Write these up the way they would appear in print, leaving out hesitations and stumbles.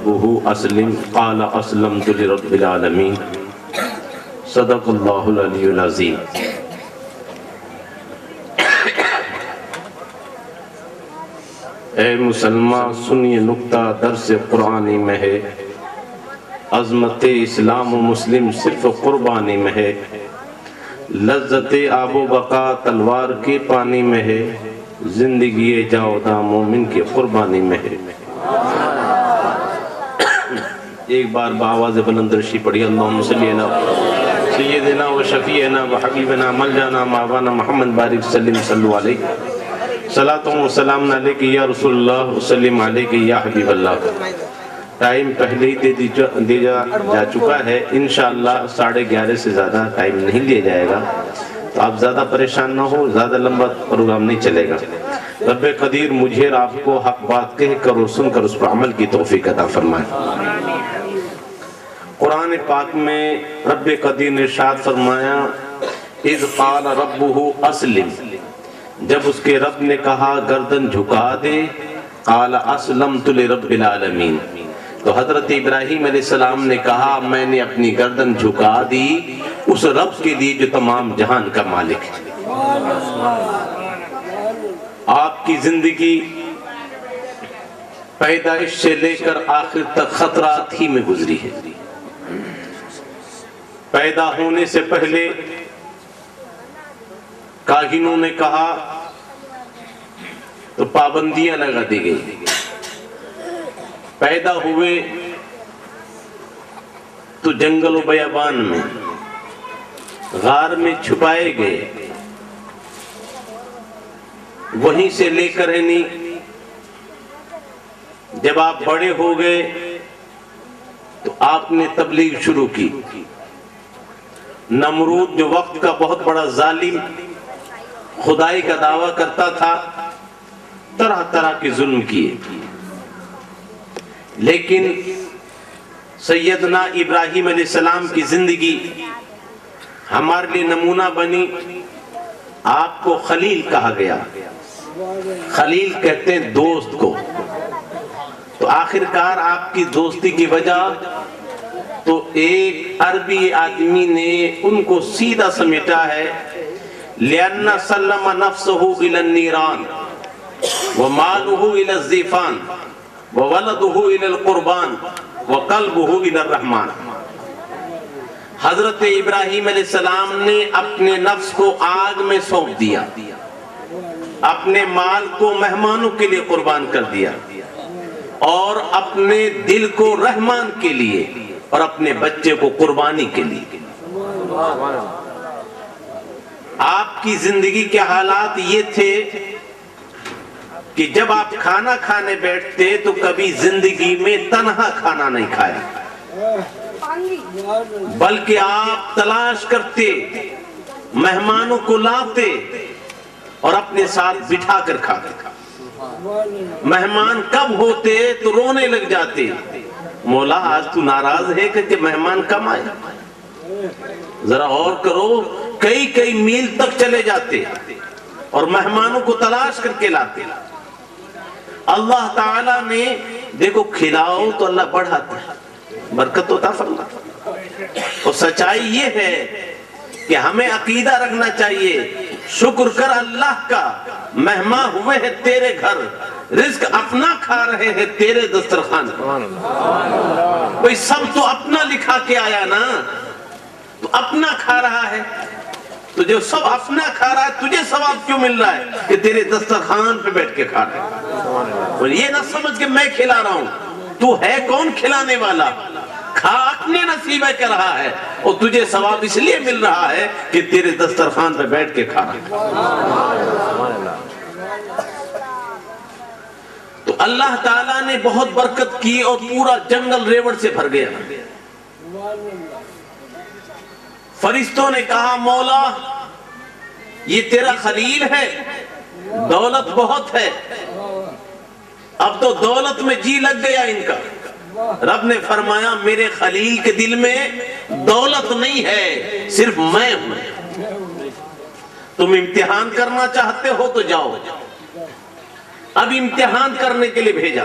ربه اسلم قال اسلمت لرب العالمین۔ صدق اللہ العلی العظیم۔ اے مسلمان سنیے نکتہ درس قرآنی میں ہے، عظمت اسلام و مسلم صرف قربانی میں ہے، لذت آب و بقا تلوار کے پانی میں ہے، زندگی جاوداں مومن کی قربانی میں ہے۔ ایک بار بآواز بلند رشی پڑھی، اللہم صلی علی سیدنا و شفیعنا و حبیبنا ملجانا ماوانا محمد بارک سلم صلو علیہ، صلاۃ و سلام علیکہ یا رسول اللہ وسلم علیکہ یا حبیب اللہ۔ ٹائم پہلے ہی دیا جا چکا ہے، انشاءاللہ 11:30 سے زیادہ ٹائم نہیں لیا جائے گا، تو آپ زیادہ پریشان نہ ہو، زیادہ لمبا پروگرام نہیں چلے گا۔ رب قدیر مجھے اور آپ کو حق بات کہہ کر اور سن کر اس پر عمل کی توفیق عطا فرمائے۔ قرآن پاک میں رب قدیر نے ارشاد فرمایا اذ قال ربہ اسلم، جب اس کے رب نے کہا گردن جھکا دے، قال اسلمت لرب العالمین، تو حضرت ابراہیم علیہ السلام نے کہا میں نے اپنی گردن جھکا دی اس رب کے لیے جو تمام جہان کا مالک ہے۔ آپ کی زندگی پیدائش سے لے کر آخر تک خطرات ہی میں گزری ہے۔ پیدا ہونے سے پہلے کاہنوں نے کہا تو پابندیاں لگا دی گئی، پیدا ہوئے تو جنگل و بیابان میں غار میں چھپائے گئے، وہیں سے لے کر جب آپ بڑے ہو گئے تو آپ نے تبلیغ شروع کی۔ نمرود جو وقت کا بہت بڑا ظالم خدائی کا دعویٰ کرتا تھا، طرح طرح کے ظلم کیے، لیکن سیدنا ابراہیم علیہ السلام کی زندگی ہمارے لیے نمونہ بنی۔ آپ کو خلیل کہا گیا، خلیل کہتے ہیں دوست کو، تو آخرکار آپ کی دوستی کی وجہ تو ایک عربی آدمی نے ان کو سیدھا سمیٹا ہے، لِأَنَّ سَلَّمَ نَفْسَهُ إِلَى النِّيرَانِ وَمَالُهُ إِلَى الزِّفَانِ وَوَلَدُهُ إِلَى الْقُرْبَانِ وَقَلْبُهُ إِلَى الرَّحْمَانِ۔ حضرت ابراہیم علیہ السلام نے اپنے نفس کو آگ میں سونپ دیا، اپنے مال کو مہمانوں کے لیے قربان کر دیا، اور اپنے دل کو رحمان کے لیے اور اپنے بچے کو قربانی کے لیے۔ آپ کی زندگی کے حالات یہ تھے کہ جب آپ کھانا کھانے بیٹھتے تو کبھی زندگی میں تنہا کھانا نہیں کھایا، بلکہ آپ تلاش کرتے، مہمانوں کو لاتے اور اپنے ساتھ بٹھا کر کھاتے۔ مہمان کب ہوتے تو رونے لگ جاتے، مولا آج تو ناراض ہے کہ مہمان کم آئے، ذرا اور کرو، کئی میل تک چلے جاتے اور مہمانوں کو تلاش کر کے لاتے۔ اللہ تعالیٰ نے دیکھو کھلاؤ تو اللہ بڑھاتا ہے، برکت ہوتا فرماتا، اور سچائی یہ ہے کہ ہمیں عقیدہ رکھنا چاہیے، شکر کر اللہ کا، مہمان ہوئے ہیں تیرے گھر، رزق اپنا کھا رہے ہیں تیرے دسترخوان۔ کوئی سب تو اپنا لکھا کے آیا نا، تو اپنا کھا رہا ہے، تو جو سب اپنا کھا رہا ہے تجھے ثواب کیوں مل رہا ہے کہ تیرے دسترخوان پہ بیٹھ کے کھا رہا ہے؟ اور یہ نہ سمجھ کہ میں کھلا رہا ہوں، تو ہے کون کھلانے والا؟ کھا اپنے نصیبہ کر رہا ہے، اور تجھے ثواب اس لیے مل رہا ہے کہ تیرے دسترخوان پہ بیٹھ کے کھا رہا ہے۔ تو اللہ تعالیٰ نے بہت برکت کی اور پورا جنگل ریوڑ سے بھر گیا۔ فرشتوں نے کہا مولا یہ تیرا خلیل ہے، دولت بہت ہے، اب تو دولت میں جی لگ گیا ان کا۔ رب نے فرمایا میرے خلیل کے دل میں دولت نہیں ہے، صرف میں ہوں۔ تم امتحان کرنا چاہتے ہو تو جاؤ، اب امتحان کرنے کے لیے بھیجا۔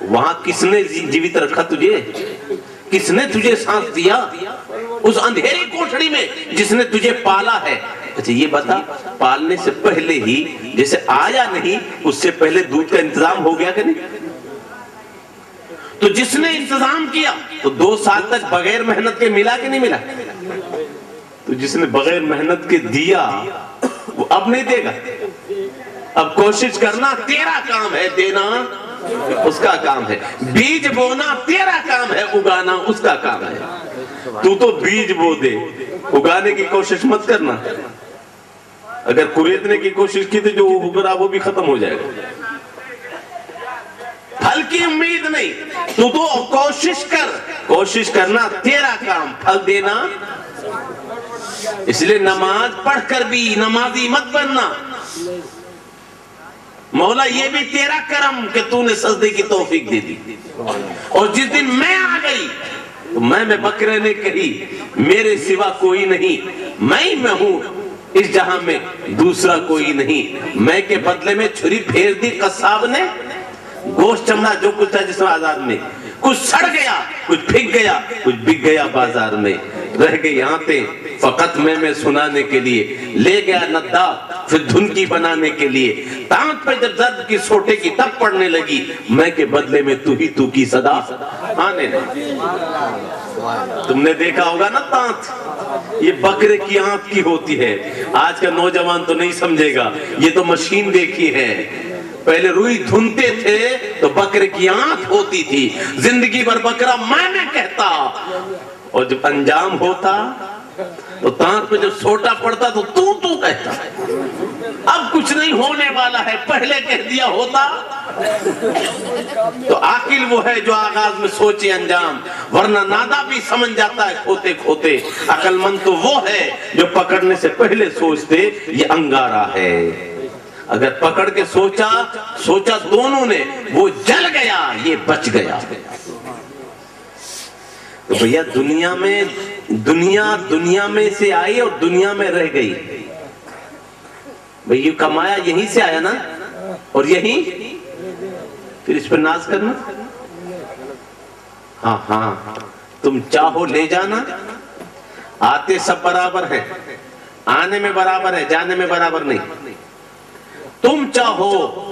وہاں کس نے جیوت رکھا تجھے؟ کس نے تجھے سانس دیا؟ اس اندھیری کوٹھڑی میں جس نے تجھے پالا ہے۔ اچھا یہ بتا، پالنے سے پہلے ہی جیسے آیا نہیں، اس سے پہلے دودھ کا انتظام ہو گیا کہ نہیں؟ تو جس نے انتظام کیا تو 2 سال تک بغیر محنت کے ملا کہ نہیں ملا؟ تو جس نے بغیر محنت کے دیا وہ اب نہیں دے گا۔ اب کوشش کرنا تیرا کام ہے، دینا اس کا کام ہے، بیج بونا تیرا کام ہے، اگانا اس کا کام ہے۔ تو بیج بو دے، اگانے کی کوشش مت کرنا۔ اگر کوریدنے کی کوشش کی تو جو اگرا وہ بھی ختم ہو جائے گا۔ پھل کی امید نہیں، تو کوشش کر، کوشش کرنا تیرا کام، پھل دینا۔ اس لیے نماز پڑھ کر بھی نمازی مت بننا۔ مولا یہ بھی تیرا کرم کہ تو نے سجدے کی توفیق دے دی، اور جس دن میں آ گئی تو میں بکرے نے کہی میرے سوا کوئی نہیں، میں ہوں اس جہاں میں دوسرا کوئی نہیں۔ میں کے بدلے میں چھری پھیر دی قصاب نے، گوشت چمڑا جو کچھ تھا جس میں آزاد میں، کچھ سڑ گیا، کچھ پھک گیا، کچھ بک گیا بازار میں، رہ گئی آنتیں فقط میں سنانے کے لیے، لے گیا ندا پھر دھن کی بنانے کے لیے، تانت پہ جب درد کی سوٹے کی تب پڑنے لگی، میں کے بدلے میں تو کی صدا آنے لگی۔ تم نے دیکھا ہوگا نا تانت، یہ بکرے کی آنت کی ہوتی ہے۔ آج کا نوجوان تو نہیں سمجھے گا، یہ تو مشین دیکھی ہے۔ پہلے روئی دھنتے تھے تو بکرے کی آنت ہوتی تھی، زندگی بھر بکرا میں کہتا، اور جب انجام ہوتا تو تانت پہ جب سوٹا پڑتا تو کہتا۔ اب کچھ نہیں ہونے والا ہے، پہلے کہہ دیا ہوتا۔ تو عاقل وہ ہے جو آغاز میں سوچے انجام، ورنہ نادا بھی سمجھ جاتا ہے کھوتے کھوتے۔ عقل مند تو وہ ہے جو پکڑنے سے پہلے سوچتے یہ انگارہ ہے۔ اگر پکڑ کے سوچا دونوں نے، وہ جل گیا یہ بچ گیا۔ تو بھیا دنیا میں سے آئی اور دنیا میں رہ گئی۔ بھئی یہ کمایا یہیں سے آیا نا، اور یہیں پھر اس پر ناز کرنا۔ ہاں تم چاہو لے جانا، آتے سب برابر ہیں، آنے میں برابر ہے، جانے میں برابر نہیں۔ تم چاہو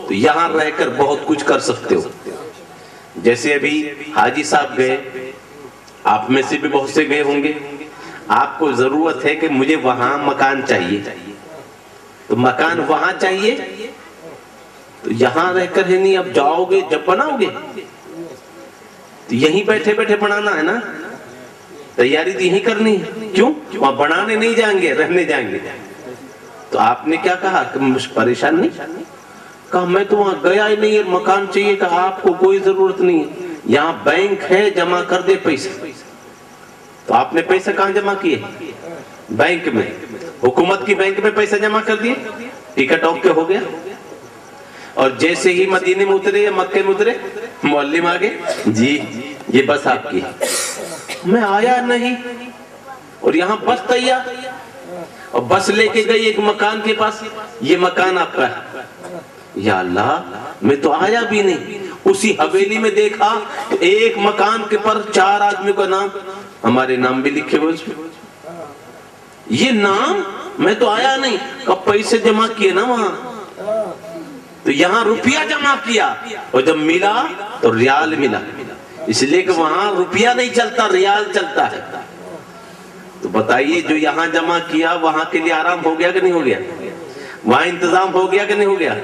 تو یہاں رہ کر بہت کچھ کر سکتے ہو۔ جیسے ابھی حاجی صاحب گئے، آپ میں سے بھی بہت سے گئے ہوں گے، آپ کو ضرورت ہے کہ مجھے وہاں مکان چاہیے، تو مکان وہاں چاہیے تو یہاں رہ کر ہے نہیں، اب جاؤ گے جب بناؤ گے تو یہیں بیٹھے بیٹھے بنانا ہے نا، تیاری تو یہیں کرنی ہے۔ کیوں؟ وہاں بنانے نہیں جائیں گے، رہنے جائیں گے۔ تو آپ نے کیا کہا کہ مجھ پریشان نہیں؟ کہا میں تو وہاں گیا ہی نہیں ہے، مکان چاہیے۔ کہا آپ کو کوئی ضرورت نہیں ہے، یہاں بینک ہے، جمع کر دے پیسے۔ تو آپ نے پیسے کہاں جمع کیے؟ بینک میں، حکومت کی بینک میں پیسے جمع کر دیے، ٹکٹ اوکے ہو گیا۔ اور جیسے ہی مدینے میں اترے یا مکے میں اترے، معلم آگے، جی یہ بس آپ کی۔ میں آیا نہیں اور یہاں بس تیار، اور بس لے کے گئی ایک مکان کے پاس، یہ مکان آپ کا ہے۔ یا اللہ، میں تو آیا بھی نہیں۔ اسی حویلی میں دیکھا تو ایک مکان کے پر 4 آدمیوں کا نام، ہمارے نام بھی لکھے ہوئے اس پہ۔ یہ نام، میں تو آیا نہیں، کب پیسے جمع کیے نا وہاں، تو یہاں روپیہ جمع کیا، اور جب ملا تو ریال ملا، اس لیے کہ وہاں روپیہ نہیں چلتا، ریال چلتا ہے۔ تو بتائیے جو یہاں جمع کیا وہاں کے لیے آرام ہو گیا کہ نہیں ہو گیا؟ وہاں انتظام ہو گیا کہ نہیں ہو گیا؟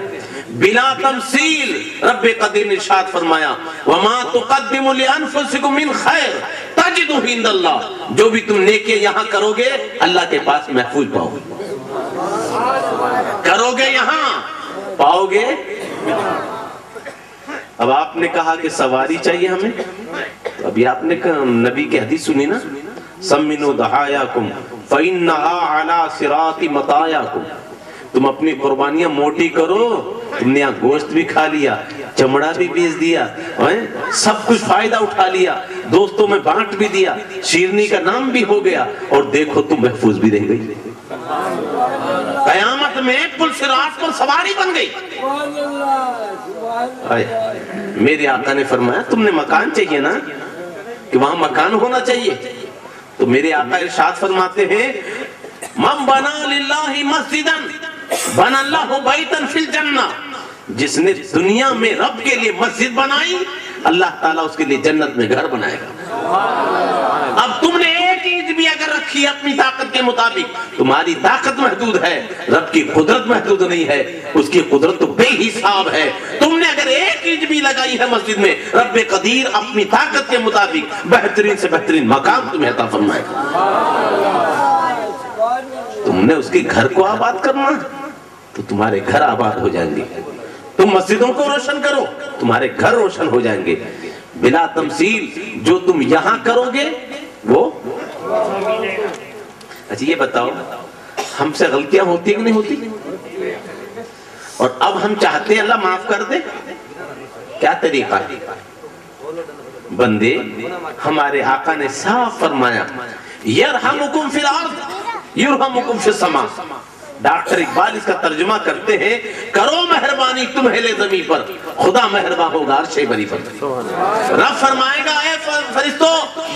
بلا تمثیل رب قدیر نے ارشاد فرمایا، وَمَا تُقَدِّمُ لِأَنفُسِكُم مِّن خَيْرٍ تَجِدُهُ عِندَ اللَّهِ، جو بھی تم نیکی یہاں کرو گے اللہ کے پاس محفوظ پاؤ گے، کرو گے یہاں پاؤ گے۔ اب آپ نے کہا کہ سواری چاہیے ہمیں، تو ابھی آپ نے نبی کی حدیث سنی نا، سَمِّنُوا ضَحَایَاكُمْ فَإِنَّهَا عَلَى صِرَاطِ مَطَایَاكُمْ، تم اپنی قربانیاں موٹی کرو۔ تم نے یہاں گوشت بھی کھا لیا، چمڑا بھی بیچ دیا، سب کچھ فائدہ اٹھا لیا، دوستوں میں بانٹ بھی دیا، شیرنی کا نام بھی ہو گیا، اور دیکھو تم محفوظ بھی رہ گئی۔ قیامت میں پل صراط پر سواری بن گئی. میرے آقا نے فرمایا تم نے مکان چاہیے نا کہ وہاں مکان ہونا چاہیے. تو میرے آقا ارشاد فرماتے ہیں من بنا للہ مسجدا بنا اللہ بیتا فی الجنہ. جس نے دنیا میں رب کے لیے مسجد بنائی اللہ تعالیٰ اس کے لیے جنت میں گھر بنائے گا. اب تم نے ایک اینٹ بھی اگر رکھی اپنی طاقت کے مطابق, تمہاری طاقت محدود ہے, رب کی قدرت محدود نہیں ہے, اس کی قدرت تو بے حساب ہے. تم نے اگر ایک اینٹ بھی لگائی ہے مسجد میں, رب قدیر اپنی طاقت کے مطابق بہترین سے بہترین مقام تمہیں عطا فرمائے گا. تم نے اس کے گھر کو آباد کرنا تو تمہارے گھر آباد ہو جائیں گے. تم مسجدوں کو روشن کرو تمہارے گھر روشن ہو جائیں گے. بلا تمثیل جو تم یہاں کرو گے وہ. اچھا یہ بتاؤ ہم سے غلطیاں ہوتی ہیں کہ نہیں ہوتی؟ اور اب ہم چاہتے ہیں اللہ معاف کر دے. کیا طریقہ ہے؟ بندے ہمارے آقا نے صاف فرمایا یرحمکم فی الارض یرحمکم فی السماء. ڈاکٹر اقبال اس کا ترجمہ کرتے ہیں کرو مہربانی تم اہل زمین پر خدا مہربان ہوگا عرش بری پر. رب فرمائے گا اے فرشتو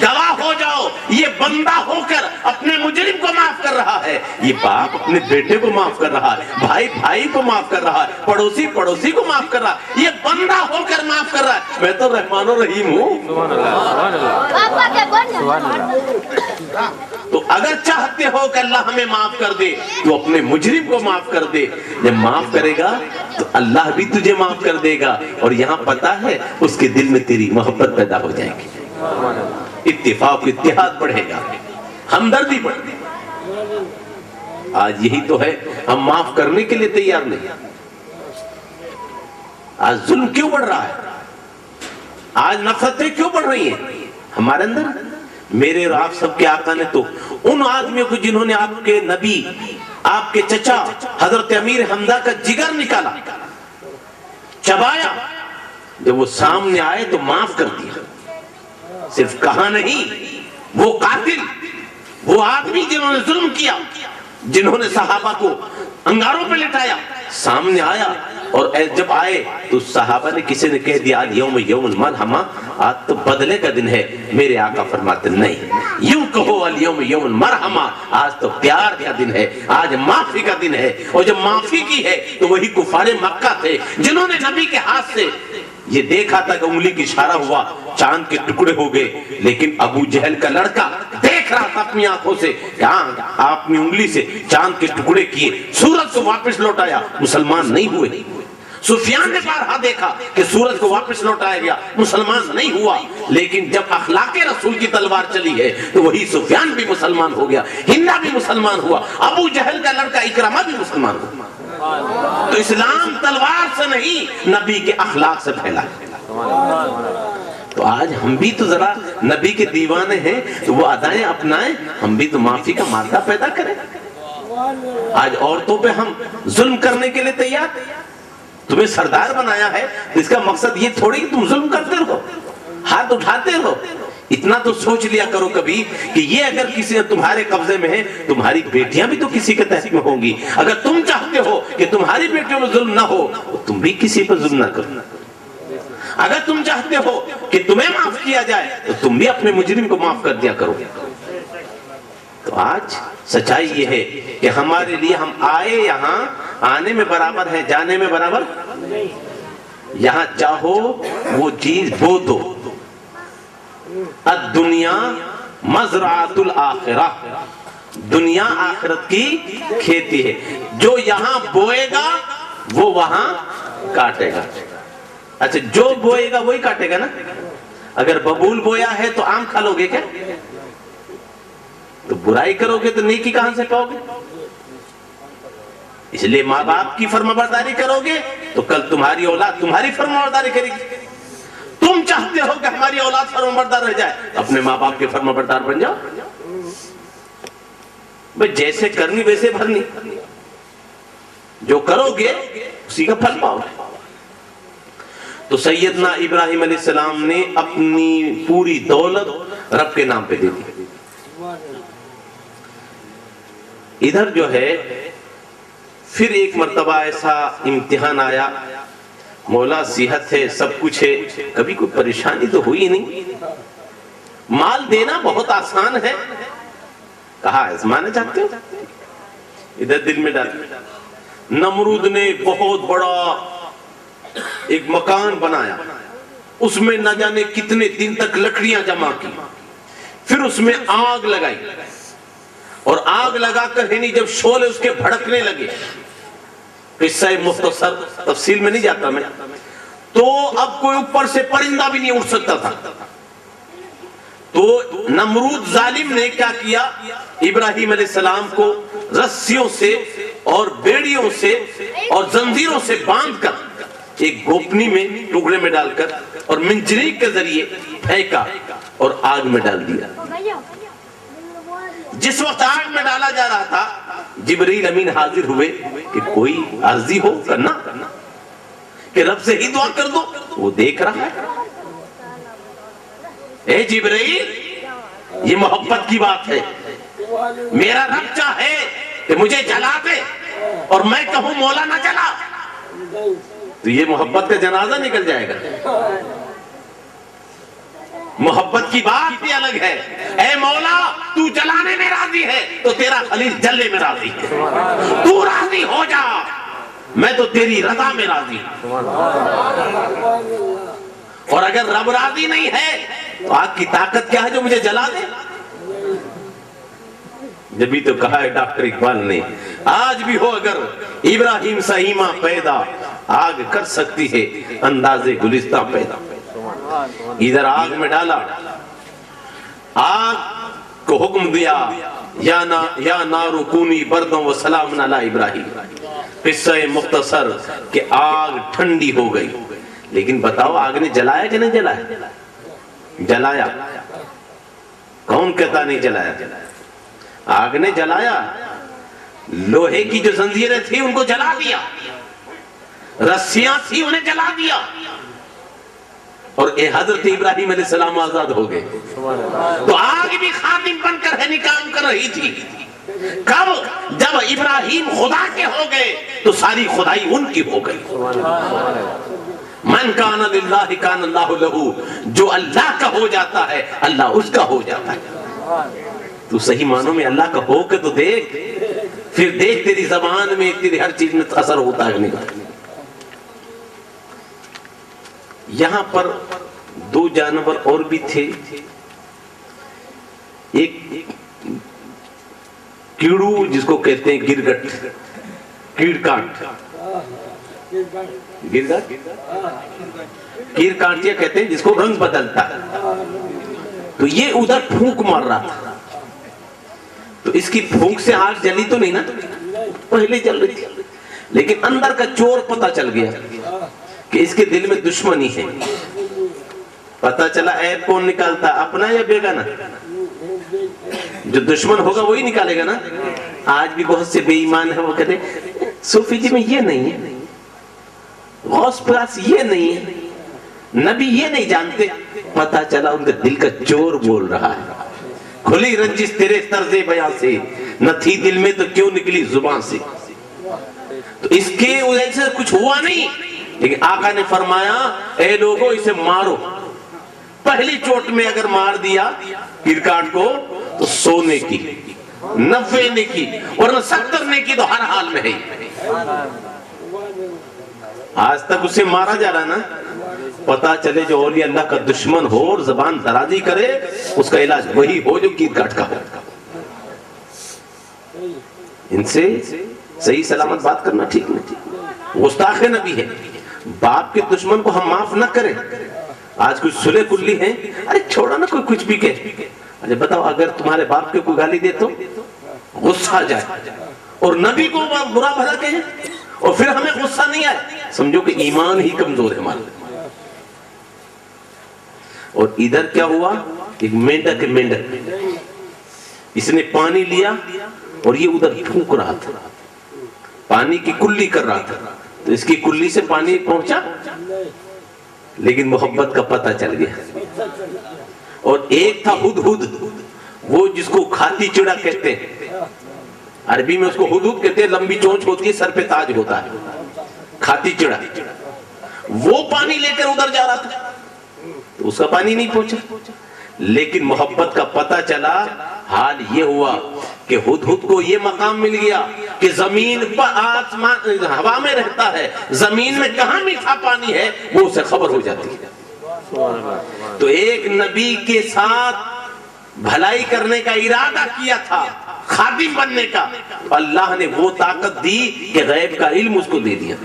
گواہ ہو جاؤ یہ بندہ ہو کر اپنے مجرم کو معاف کر رہا ہے, یہ باپ اپنے بیٹے کو معاف کر رہا ہے, بھائی بھائی کو معاف کر رہا ہے, پڑوسی پڑوسی کو معاف کر رہا ہے, یہ بندہ ہو کر معاف کر رہا ہے. میں تو رحمان و رحیم ہوں. تو اگر چاہتے ہو کہ اللہ ہمیں معاف کر دے تو اپنے مجرم کو معاف کر دے. جب معاف کرے گا تو اللہ بھی تجھے معاف کر دے گا, اور یہاں پتہ ہے اس کے دل میں تیری محبت پیدا ہو جائے گی, اتفاق اتحاد بڑھے گا, ہمدردی بڑھے گی. آج یہی تو ہے, ہم معاف کرنے کے لیے تیار نہیں. آج ظلم کیوں بڑھ رہا ہے؟ آج نفرتیں کیوں بڑھ رہی ہیں ہمارے اندر؟ میرے اور آپ سب کے آقا نے تو ان آدمیوں کو جنہوں نے آپ کے نبی آپ کے چچا حضرت امیر حمزہ کا جگر نکالا, چبایا, جب وہ سامنے آئے تو معاف کر دیا. صرف کہا نہیں, وہ قاتل, وہ آدمی جنہوں نے ظلم کیا, جنہوں نے صحابہ کو انگاروں پہ لٹایا, سامنے آیا. اور جب آئے تو صحابہ نے کسی نے کہہ دیا یوم یوم المرحمہ, آج تو بدلے کا دن ہے. میرے آقا فرماتے نہیں, یوں کہو الیوم یوم المرحمہ, آج تو پیار کا دن ہے, آج معافی کا دن ہے. اور جب معافی کی ہے تو وہی کفار مکہ تھے جنہوں نے نبی کے ہاتھ سے یہ دیکھا تھا کہ انگلی کی اشارہ ہوا چاند کے ٹکڑے ہو گئے, لیکن ابو جہل کا لڑکا دیکھ رہا تھا اپنی آنکھوں سے کہ اپنی انگلی سے چاند کے ٹکڑے کیے, سورج کو واپس لوٹایا, مسلمان نہیں ہوئے. سفیان نے بارہا دیکھا کہ سورج کو واپس لوٹایا گیا, مسلمان نہیں ہوا. لیکن جب اخلاق رسول کی تلوار چلی ہے تو وہی سفیان بھی مسلمان ہو گیا, ہندا بھی مسلمان ہوا, ابو جہل کا لڑکا اکرمہ بھی مسلمان ہوا. تو اسلام تلوار سے نہیں نبی کے اخلاق سے پھیلا. تو آج ہم بھی تو ذرا نبی کے دیوانے ہیں تو وہ ادائیں اپنائیں, ہم بھی تو معافی کا مادہ پیدا کریں. آج عورتوں پہ ہم ظلم کرنے کے لیے تیار. تمہیں سردار بنایا ہے اس کا مقصد یہ تھوڑی کہ تم ظلم کرتے رہو, ہاتھ اٹھاتے رہو. اتنا تو سوچ لیا کرو کبھی کہ یہ اگر کسی تمہارے قبضے میں ہے, تمہاری بیٹیاں بھی تو کسی کے تحت میں ہوں گی. اگر تم چاہتے ہو کہ تمہاری بیٹیوں میں ظلم نہ ہو تو تم بھی کسی پر ظلم نہ کرو. اگر تم چاہتے ہو کہ تمہیں معاف کیا جائے تو تم بھی اپنے مجرم کو معاف کر دیا کرو. تو آج سچائی یہ ہے کہ ہمارے لیے ہم آئے یہاں, آنے میں برابر ہے, جانے میں برابر. یہاں چاہو وہ چیز بو دو. الدنیا مزرعۃ الآخرہ, دنیا آخرت کی کھیتی ہے. جو یہاں بوئے گا وہ وہاں کاٹے گا. اچھا جو بوئے گا وہی کاٹے گا نا. اگر ببول بویا ہے تو آم کھا لو گے کیا؟ تو برائی کرو گے تو نیکی کہاں سے پاؤ گے؟ اس لیے ماں باپ کی فرمانبرداری کرو گے تو کل تمہاری اولاد تمہاری فرمانبرداری کرے گی. تم چاہتے ہو کہ ہماری اولاد فرمانبردار رہ جائے, اپنے ماں باپ کے فرمانبردار بن جاؤ. بھئی جیسے کرنی ویسے بھرنی, جو کرو گے اسی کا پھل پاؤ گے. تو سیدنا ابراہیم علیہ السلام نے اپنی پوری دولت رب کے نام پہ دے دی. ادھر جو ہے پھر ایک مرتبہ ایسا امتحان آیا، مولا صحت ہے، سب کچھ ہے، کبھی کوئی پریشانی تو ہوئی نہیں، مال دینا بہت آسان ہے، کہا آزمانا چاہتے ہو؟ ادھر دل میں ڈال۔ نمرود نے بہت بڑا ایک مکان بنایا، اس میں نہ جانے کتنے دن تک لکڑیاں جمع کی، پھر اس میں آگ لگائی، اور آگ لگا کر جب شعلے اس کے بھڑکنے لگے، قصہ مختصر، تفصیل میں نہیں جاتا میں، تو اب کوئی اوپر سے پرندہ بھی نہیں اٹھ سکتا تھا، تو نمرود ظالم نے کیا کیا، ابراہیم علیہ السلام کو رسیوں سے اور بیڑیوں سے اور زنجیروں سے باندھ کر ایک گوپنی میں ٹکڑے میں ڈال کر اور منجنیق کے ذریعے پھینکا اور آگ میں ڈال دیا۔ جس وقت آگ میں ڈالا جا رہا تھا، جبریل امین حاضر ہوئے کہ کوئی عرضی ہو کرنا کہ رب سے ہی دعا کر دو، وہ دیکھ رہا ہے۔ اے جبریل، یہ محبت کی بات ہے، میرا رب چاہے کہ مجھے جلا دے اور میں کہوں مولا نہ جلا، تو یہ محبت کا جنازہ نکل جائے گا۔ محبت کی بات بھی الگ ہے، اے مولا تو جلانے میں راضی ہے تو تیرا خلیل جلنے میں راضی ہے، تو راضی ہو جا، میں تو تیری رضا میں راضی ہوں، اور اگر رب راضی نہیں ہے تو آگ کی طاقت کیا ہے جو مجھے جلا دے؟ جبھی تو کہا ہے ڈاکٹر اقبال نے، آج بھی ہو اگر ابراہیم سہیمہ پیدا، آگ کر سکتی ہے انداز گلستہ پیدا۔ ادھر آگ میں ڈالا، آگ کو حکم دیا، یا نارو کونی بردوں و سلام علی ابراہیم، قصہ مختصر کہ آگ ٹھنڈی ہو گئی، لیکن بتاؤ آگ نے جلایا کہ نہیں جلایا؟ جلایا۔ کون کہتا نہیں جلایا؟ آگ نے جلایا، لوہے کی جو زنجیریں تھی ان کو جلا دیا، رسیاں تھی انہیں جلا دیا، اور اے حضرت ابراہیم علیہ السلام آزاد ہو گئے۔ تو آگ بھی خادم بن کر ہے کام کر رہی تھی، کب؟ جب ابراہیم خدا کے ہو گئے تو ساری خدائی ان کی ہو گئی۔ من کان للہ کان اللہ لہو، جو اللہ کا ہو جاتا ہے اللہ اس کا ہو جاتا ہے۔ تو صحیح معنوں میں اللہ کا ہو کے تو دیکھ، پھر دیکھ تیری زبان میں، تیری ہر چیز میں اثر ہوتا ہے نہیں۔ یہاں پر دو جانور اور بھی تھے، ایک کیڑو جس کو کہتے ہیں گرگٹ، کیڑ کانٹ، کیڑ کانٹیا کہتے ہیں جس کو رنگ بدلتا ہے، تو یہ ادھر پھونک مار رہا تھا، تو اس کی پھونک سے آگ جلی تو نہیں نا، پہلے جل رہی تھی، لیکن اندر کا چور پتہ چل گیا کہ اس کے دل میں دشمنی ہے۔ پتہ چلا عیب کون نکالتا، اپنا یا بیگانہ؟ جو دشمن ہوگا وہی نکالے گا نا۔ آج بھی بہت سے بے ایمان ہیں، وہ کہتے ہیں صوفی جی میں یہ نہیں ہے، غوث پاس یہ نہیں ہے، نبی یہ نہیں جانتے۔ پتہ چلا ان کے دل کا چور بول رہا ہے، کھلی رنجش تیرے طرز بیان سے، نہ تھی دل میں تو کیوں نکلی زبان سے۔ تو اس کے وجہ سے کچھ ہوا نہیں، لیکن آقا نے فرمایا اے لوگوں اسے مارو، پہلی چوٹ میں اگر مار دیا کیڑکاٹ کو تو 100 نیکی، 90 نیکی، ورنہ 70 نیکی تو ہر حال میں ہے۔ آج تک اسے مارا جا رہا نا، پتا چلے جو اولیاء اللہ کا دشمن ہو اور زبان درازی کرے، اس کا علاج وہی ہو جو کیڑکاٹ کا ہو۔ ان سے صحیح سلامت بات کرنا ٹھیک نہیں، گستاخ نبی ہے۔ باپ کے دشمن کو ہم معاف نہ کریں۔ آج کچھ سلے کلی ہیں، ارے چھوڑا نا کوئی کچھ بھی کہے، ارے بتاؤ اگر تمہارے باپ کے کوئی گالی دے تو غصہ جائے، اور نبی کو برا بھلا کہیں اور پھر ہمیں غصہ نہیں آئے، سمجھو کہ ایمان ہی کمزور ہے ہمارا۔ اور ادھر کیا ہوا، ایک مینڈک ہے، مینڈک، اس نے پانی لیا اور یہ ادھر پھونک رہا تھا، پانی کی کلی کر رہا تھا، تو اس کی کلی سے پانی پہنچا، لیکن محبت کا پتہ چل گیا۔ اور ایک تھا ہد ہد، وہ جس کو کھاتی چڑا کہتے ہیں، عربی میں اس کو ہدہد کہتے ہیں، لمبی چونچ ہوتی ہے، سر پہ تاج ہوتا ہے، کھاتی چڑا، وہ پانی لے کر ادھر جا رہا تھا تو اس کا پانی نہیں پہنچا، لیکن محبت کا پتہ چلا، حال یہ ہوا کہ ہدہد کو یہ مقام مل گیا کہ زمین پر آسمان ہوا میں رہتا ہے، زمین میں کہاں میٹھا پانی ہے وہ اسے خبر ہو جاتی ہے۔ تو ایک نبی کے ساتھ بھلائی کرنے کا ارادہ کیا تھا، خادم بننے کا، اللہ نے وہ طاقت دی کہ غیب کا علم اس کو دے دیا۔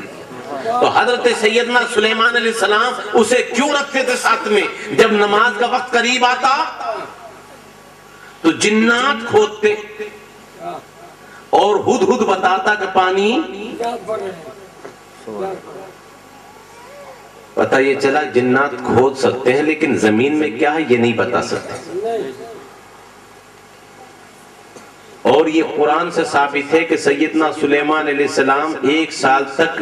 تو حضرت سیدنا سلیمان علیہ السلام اسے کیوں رکھتے تھے ساتھ میں؟ جب نماز کا وقت قریب آتا تو جنات کھودتے اور ہدہد بتاتا کہ پانی، پتہ یہ چلا جنات کھود سکتے ہیں لیکن زمین میں کیا ہے یہ نہیں بتا سکتے۔ اور یہ قرآن سے ثابت ہے کہ سیدنا سلیمان علیہ السلام 1 سال تک،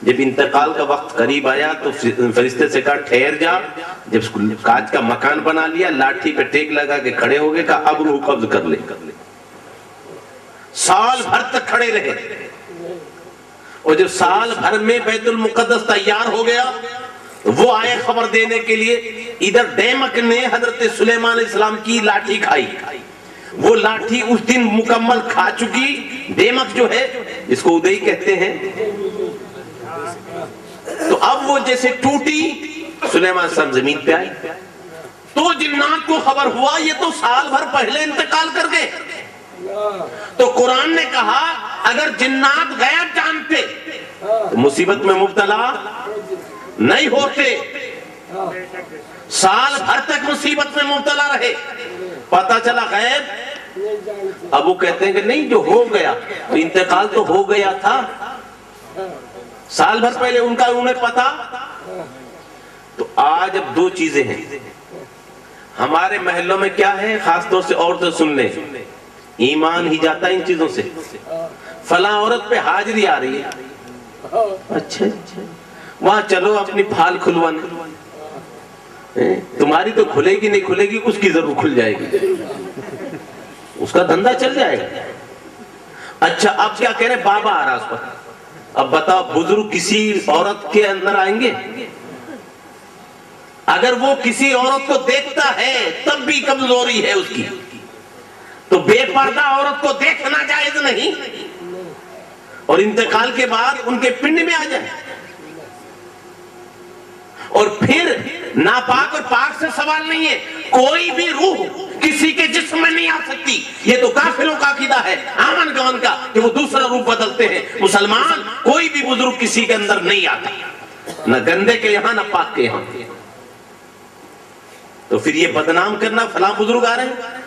جب انتقال کا وقت قریب آیا تو فرشتے سے کہا ٹھہر جا، جب کاج کا مکان بنا لیا، لاٹھی پہ ٹیک لگا کے کھڑے ہو گئے، کہا اب روح قبض کر لے۔ سال بھر تک کھڑے رہے، اور جب سال بھر میں بیت المقدس تیار ہو گیا تو وہ آئے خبر دینے کے لیے، ادھر ڈیمک نے حضرت سلیمان علیہ السلام کی لاٹھی کھائی، وہ لاٹھی اس دن مکمل کھا چکی، ڈیمک جو ہے اس کو ادئی کہتے ہیں، تو اب وہ جیسے ٹوٹی، سلیمان علیہ السلام زمین پہ آئے تو جنات کو خبر ہوا یہ تو سال بھر پہلے انتقال کر گئے۔ تو قرآن نے کہا اگر جنات غیب جانتے تو مصیبت میں مبتلا نہیں ہوتے، سال بھر تک مصیبت میں مبتلا رہے، پتہ چلا غیب۔ اب وہ کہتے ہیں کہ نہیں، جو ہو گیا تو انتقال تو ہو گیا تھا، سال بھر پہلے انہیں پتا۔ تو آج اب 2 چیزیں ہیں ہمارے محلوں میں، کیا ہے خاص طور سے عورتیں سن لیں، ایمان ہی جاتا ہے ان چیزوں سے۔ فلاں عورت پہ حاضری آ رہی ہے، اچھا وہاں چلو اپنی پھال کھلوانے، تمہاری تو کھلے گی نہیں کھلے گی، اس کی ضرور کھل جائے گی، اس کا دھندا چل جائے گا۔ اچھا اب کیا کہہ رہے، بابا آ رہا اس پر، اب بتاؤ بزرگ کسی عورت کے اندر آئیں گے؟ اگر وہ کسی عورت کو دیکھتا ہے تب بھی کمزوری ہے اس کی، تو بے پردہ عورت کو دیکھنا جائز نہیں، اور انتقال کے بعد ان کے پنڈ میں آ جائے۔ اور پھر ناپاک اور پاک سے سوال نہیں ہے، کوئی بھی روح کسی کے جسم میں نہیں آ سکتی، یہ تو کافروں کا عقیدہ ہے، آمن گمن کا، کہ وہ دوسرا روح بدلتے ہیں۔ مسلمان کوئی بھی بزرگ کسی کے اندر نہیں آتا، نہ گندے کے یہاں نہ پاک کے یہاں۔ تو پھر یہ بدنام کرنا فلاں بزرگ آ رہے ہیں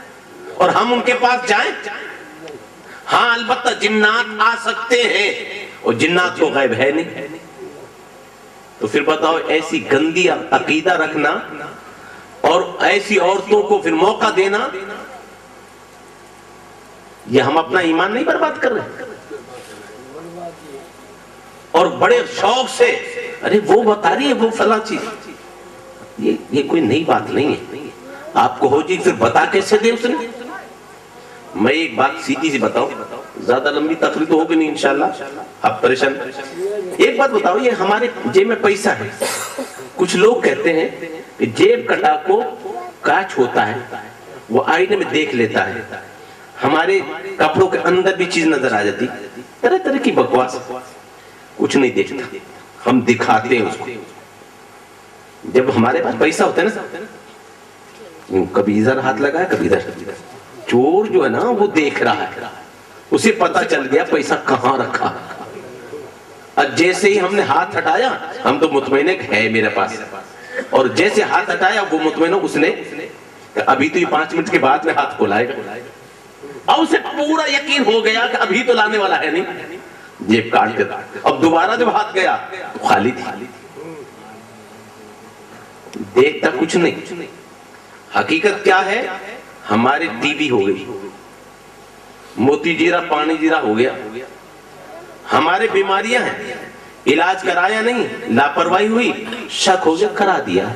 اور ہم ان کے پاس جائیں؟ ہاں البتہ جنات آ سکتے ہیں، اور جنات تو غیب ہے نہیں۔ تو پھر بتاؤ ایسی گندی عقیدہ رکھنا اور ایسی عورتوں کو پھر موقع دینا، یہ ہم اپنا ایمان نہیں برباد کر رہے؟ اور بڑے شوق سے ارے وہ بتا رہی ہے وہ فلاں چیز، یہ کوئی نئی بات نہیں ہے، آپ کو ہو جی پھر بتا کیسے دے اس نے؟ میں ایک بات سیدھی سی بتاؤں، زیادہ لمبی تقریر تو ہوگی نہیں انشاءاللہ، آپ پریشان۔ ایک بات بتاؤ، یہ ہمارے جیب میں پیسہ ہے، کچھ لوگ کہتے ہیں کہ جیب کٹا کو کاچ ہوتا ہے، وہ آئینے میں دیکھ لیتا ہے، ہمارے کپڑوں کے اندر بھی چیز نظر آ جاتی، طرح طرح کی بکواس، کچھ نہیں دیکھتا، ہم دکھاتے ہیں اس کو۔ جب ہمارے پاس پیسہ ہوتا ہے نا، کبھی ادھر ہاتھ لگا ہے کبھی ادھر، چور جو ہے نا وہ دیکھ رہا ہے، اسے پتہ چل گیا پیسہ کہاں رکھا، اور جیسے ہی ہم نے ہاتھ ہٹایا ہم تو مطمئن ہے میرے پاس، اور جیسے ہاتھ ہٹایا وہ مطمئن ہو اس نے ابھی تو یہ 5 منٹ کے بعد میں ہاتھ کھولائے گا، اور اسے پورا یقین ہو گیا کہ ابھی تو لانے والا ہے نہیں، جیب کاٹ کے اب دوبارہ جب ہاتھ گیا تو خالی تھی، دیکھتا کچھ نہیں۔ حقیقت کیا ہے؟ ہمارے ٹی بی ہو گئی، موتی جیرا پانی جیرا ہو گیا، ہمارے بیماریاں ہیں، علاج کرایا نہیں، لاپرواہی ہوئی، شک ہو گیا کرا دیا،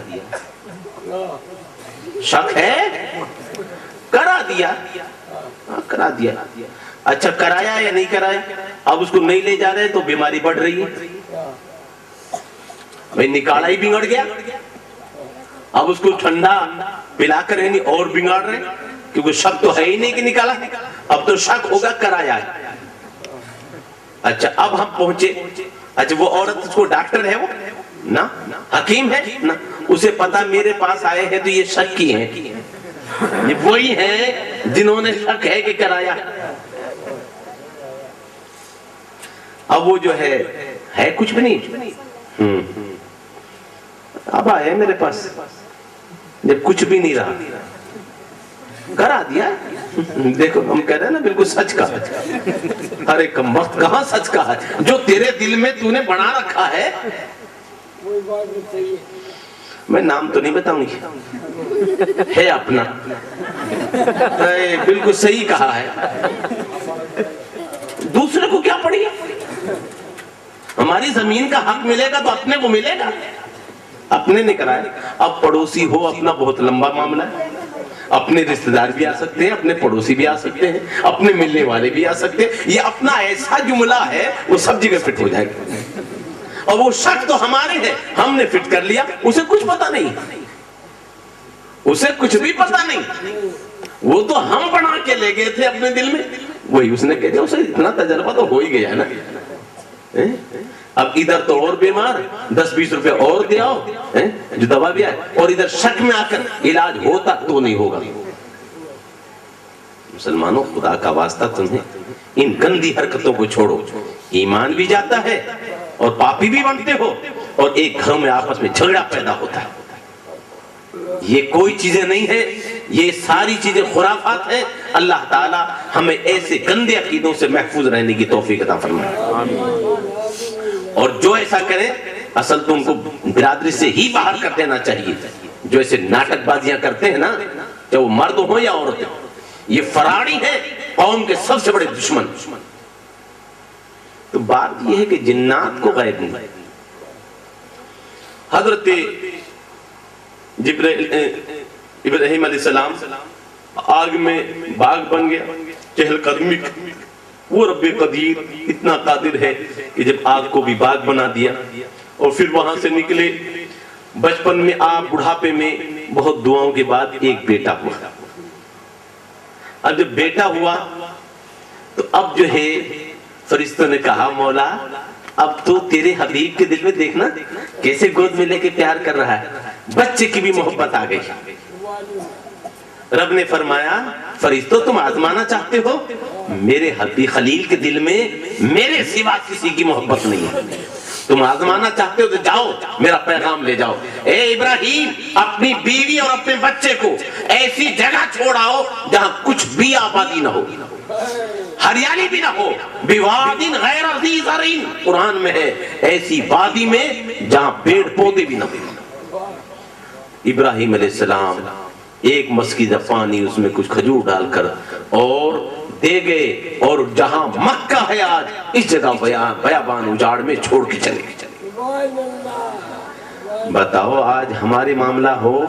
شک ہے کرا دیا، کرا دیا۔ اچھا کرایا یا نہیں کرایا؟ اب اس کو نہیں لے جا رہے تو بیماری بڑھ رہی ہے. بھائی نکالا ہی بگڑ گیا, اب اس کو ٹھنڈا پلا کر ہے نہیں اور بگاڑ رہے, کیونکہ شک تو ہے ہی نہیں کہ نکالا, اب تو شک ہوگا کرایا ہے. اچھا اب ہم پہنچے, اچھا وہ عورت اس کو ڈاکٹر ہے, وہ نا حکیم ہے نا, اسے پتا میرے پاس آئے ہیں تو یہ شک کی ہیں, یہ وہی ہیں جنہوں نے شک ہے کہ کرایا. اب وہ جو ہے کچھ بھی نہیں, اب آئے میرے پاس جب کچھ بھی نہیں رہا, کرا دیا. دیکھو ہم کہہ رہے ہیں نا بالکل سچ کہا. ارے کم وقت کہاں سچ کہا, جو تیرے دل میں تو نے بنا رکھا ہے. میں نام تو نہیں بتاؤں گی, ہے اپنا, بالکل صحیح کہا ہے. دوسرے کو کیا پڑی ہے, ہماری زمین کا حق ملے گا تو اپنے کو ملے گا, اپنے نے کرایا. اب پڑوسی ہو اپنا بہت لمبا معاملہ ہے, اپنے رشتہ دار بھی آ سکتے ہیں, اپنے پڑوسی بھی آ سکتے ہیں, اپنے ملنے والے بھی آ سکتے ہیں. یہ اپنا ایسا جملہ ہے وہ سب جگہ فٹ ہو جائے گا. اور وہ شک تو ہمارے ہیں, ہم نے فٹ کر لیا, اسے کچھ پتا نہیں, اسے کچھ بھی پتا نہیں, وہ تو ہم بنا کے لے گئے تھے اپنے دل میں, وہی اس نے کہہ دیا. اسے اتنا تجربہ تو ہو ہی گیا ہے نا. اب ادھر تو اور بیمار, 10-20 روپے اور دے آؤ جو دوا بھی آئے, اور ادھر شک میں آ کر علاج ہوتا تو نہیں ہوگا. مسلمانوں خدا کا واسطہ تمہیں ان گندی حرکتوں کو چھوڑو, ایمان بھی جاتا ہے اور پاپی بھی بنتے ہو, اور ایک گھروں میں آپس میں جھگڑا پیدا ہوتا ہے. یہ کوئی چیزیں نہیں ہے, یہ ساری چیزیں خرافات ہیں. اللہ تعالی ہمیں ایسے گندے عقیدوں سے محفوظ رہنے کی توفیق عطا فرمائے. اور جو ایسا کریں اصل تو ان کو برادری سے ہی باہر کر دینا چاہیے. جو ایسے ناٹک بازیاں کرتے ہیں نا, چاہے وہ مرد ہوں یا عورت, یہ فراڑی ہیں قوم کے سب سے بڑے دشمن. تو بات یہ ہے کہ جنات کو غیب نہیں. حضرت ابراہیم علیہ السلام آگ میں باغ بن گیا, چہل قدمی, وہ رب قدیر اتنا قادر ہے کہ جب آگ کو بھی باغ بنا دیا, اور پھر وہاں سے نکلے. بچپن میں آپ بڑھاپے میں بہت دعاؤں کے بعد ایک بیٹا ہوا. اب جب بیٹا ہوا تو اب جو ہے فرشتوں نے کہا مولا اب تو تیرے حبیب کے دل میں دیکھنا کیسے گود میں لے کے پیار کر رہا ہے. بچے کی بھی محبت آ گئی. رب نے فرمایا فرشتوں تم آزمانا چاہتے ہو, میرے حبیب خلیل کے دل میں میرے سوا کسی کی محبت نہیں ہے. تم آزمانا چاہتے ہو تو جاؤ میرا پیغام لے جاؤ. اے ابراہیم اپنی بیوی اور اپنے بچے کو ایسی جگہ چھوڑاؤ جہاں کچھ بھی آبادی نہ ہو, ہریالی بھی نہ ہو. بوادٍ غیر ذی زرع, قرآن میں ہے ایسی وادی میں جہاں پیڑ پودے بھی نہ ہو. ابراہیم علیہ السلام ایک مسکیزہ پانی اس میں کچھ کھجور ڈال کر اور دے گئے, اور جہاں مکہ ہے آج اس جگہ بیابان اجاڑ میں چھوڑ کے چلے گئے. بتاؤ آج ہمارے معاملہ ہو,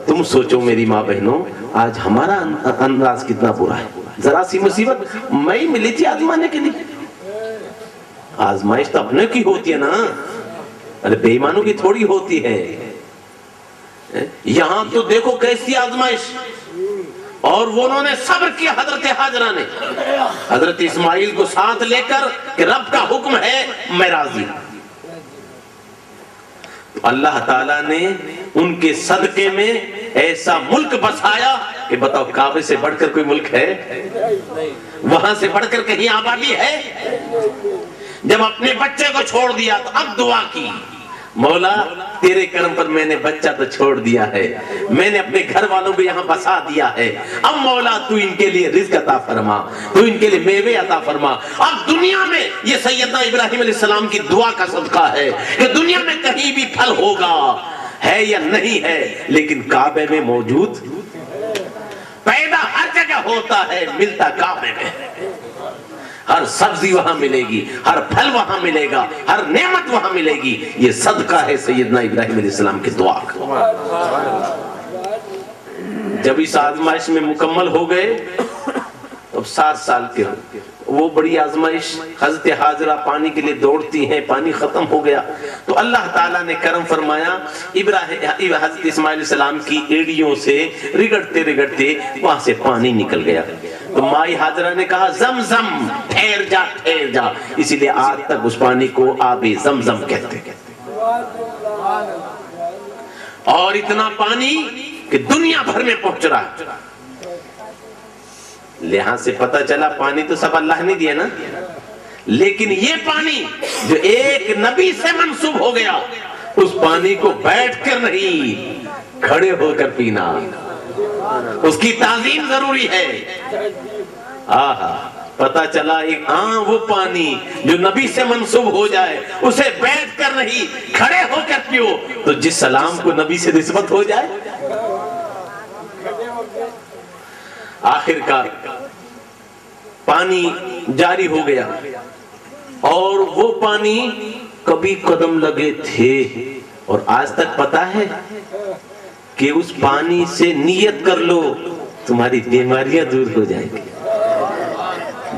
تم سوچو میری ماں بہنوں, آج ہمارا انداز کتنا برا ہے. ذرا سی مصیبت میں ہی ملی تھی آزمانے کے لیے. آزمائش تو اپنے کی ہوتی ہے نا, ارے بے ایمانوں کی تھوڑی ہوتی ہے. یہاں تو دیکھو کیسی آزمائش, اور وہ انہوں نے صبر کیا. حضرت ہاجرہ نے حضرت اسماعیل کو ساتھ لے کر کہ رب کا حکم ہے میں راضی. اللہ تعالیٰ نے ان کے صدقے میں ایسا ملک بسایا کہ بتاؤ کعبے سے بڑھ کر کوئی ملک ہے, وہاں سے بڑھ کر کہیں آبادی ہے. جب اپنے بچے کو چھوڑ دیا تو اب دعا کی, مولا تیرے کرم پر میں نے بچہ تو چھوڑ دیا ہے, میں نے اپنے گھر والوں کو یہاں بسا دیا ہے, اب مولا تو ان کے لیے رزق عطا فرما, تو ان کے لیے میوے عطا فرما. اب دنیا میں یہ سیدنا ابراہیم علیہ السلام کی دعا کا صدقہ ہے کہ دنیا میں کہیں بھی پھل ہوگا ہے یا نہیں ہے, لیکن کعبے میں موجود, پیدا ہر جگہ ہوتا ہے, ملتا کعبے میں. ہر سبزی وہاں ملے گی, ہر پھل وہاں ملے گا, ہر نعمت وہاں ملے گی. یہ صدقہ ہے سیدنا ابراہیم علیہ السلام کی دعا کا. جب اس آزمائش میں مکمل ہو گئے, اب 7 سال کے ہو وہ بڑی آزمائش، حضرت حاجرہ پانی کے لیے دوڑتی ہیں، پانی ختم ہو گیا تو اللہ تعالیٰ نے کرم فرمایا، حضرت اسماعیل علیہ السلام کی ایڑیوں سے رگڑتے رگڑتے وہاں سے پانی نکل گیا۔ تو مائی حاجرہ نے کہا زمزم، ٹھہر جا ٹھہر جا، اسی لیے آج تک اس پانی کو آب زمزم کہتے ہیں۔ اور اتنا پانی کہ دنیا بھر میں پہنچ رہا ہے۔ لہٰذا سے پتہ چلا پانی تو سب اللہ نے دیا نا، لیکن یہ پانی جو ایک نبی سے منسوب ہو گیا، اس پانی کو بیٹھ کر نہیں کھڑے ہو کر پینا، اس کی تعظیم ضروری ہے۔ آہا، پتہ چلا ایک وہ پانی جو نبی سے منسوب ہو جائے اسے بیٹھ کر نہیں کھڑے ہو کر پیو تو جس سلام کو نبی سے نسبت ہو جائے۔ آخر کار پانی جاری ہو گیا، اور وہ پانی کبھی قدم لگے تھے، اور آج تک پتا ہے کہ اس پانی سے نیت کر لو تمہاری بیماریاں دور ہو جائیں گی،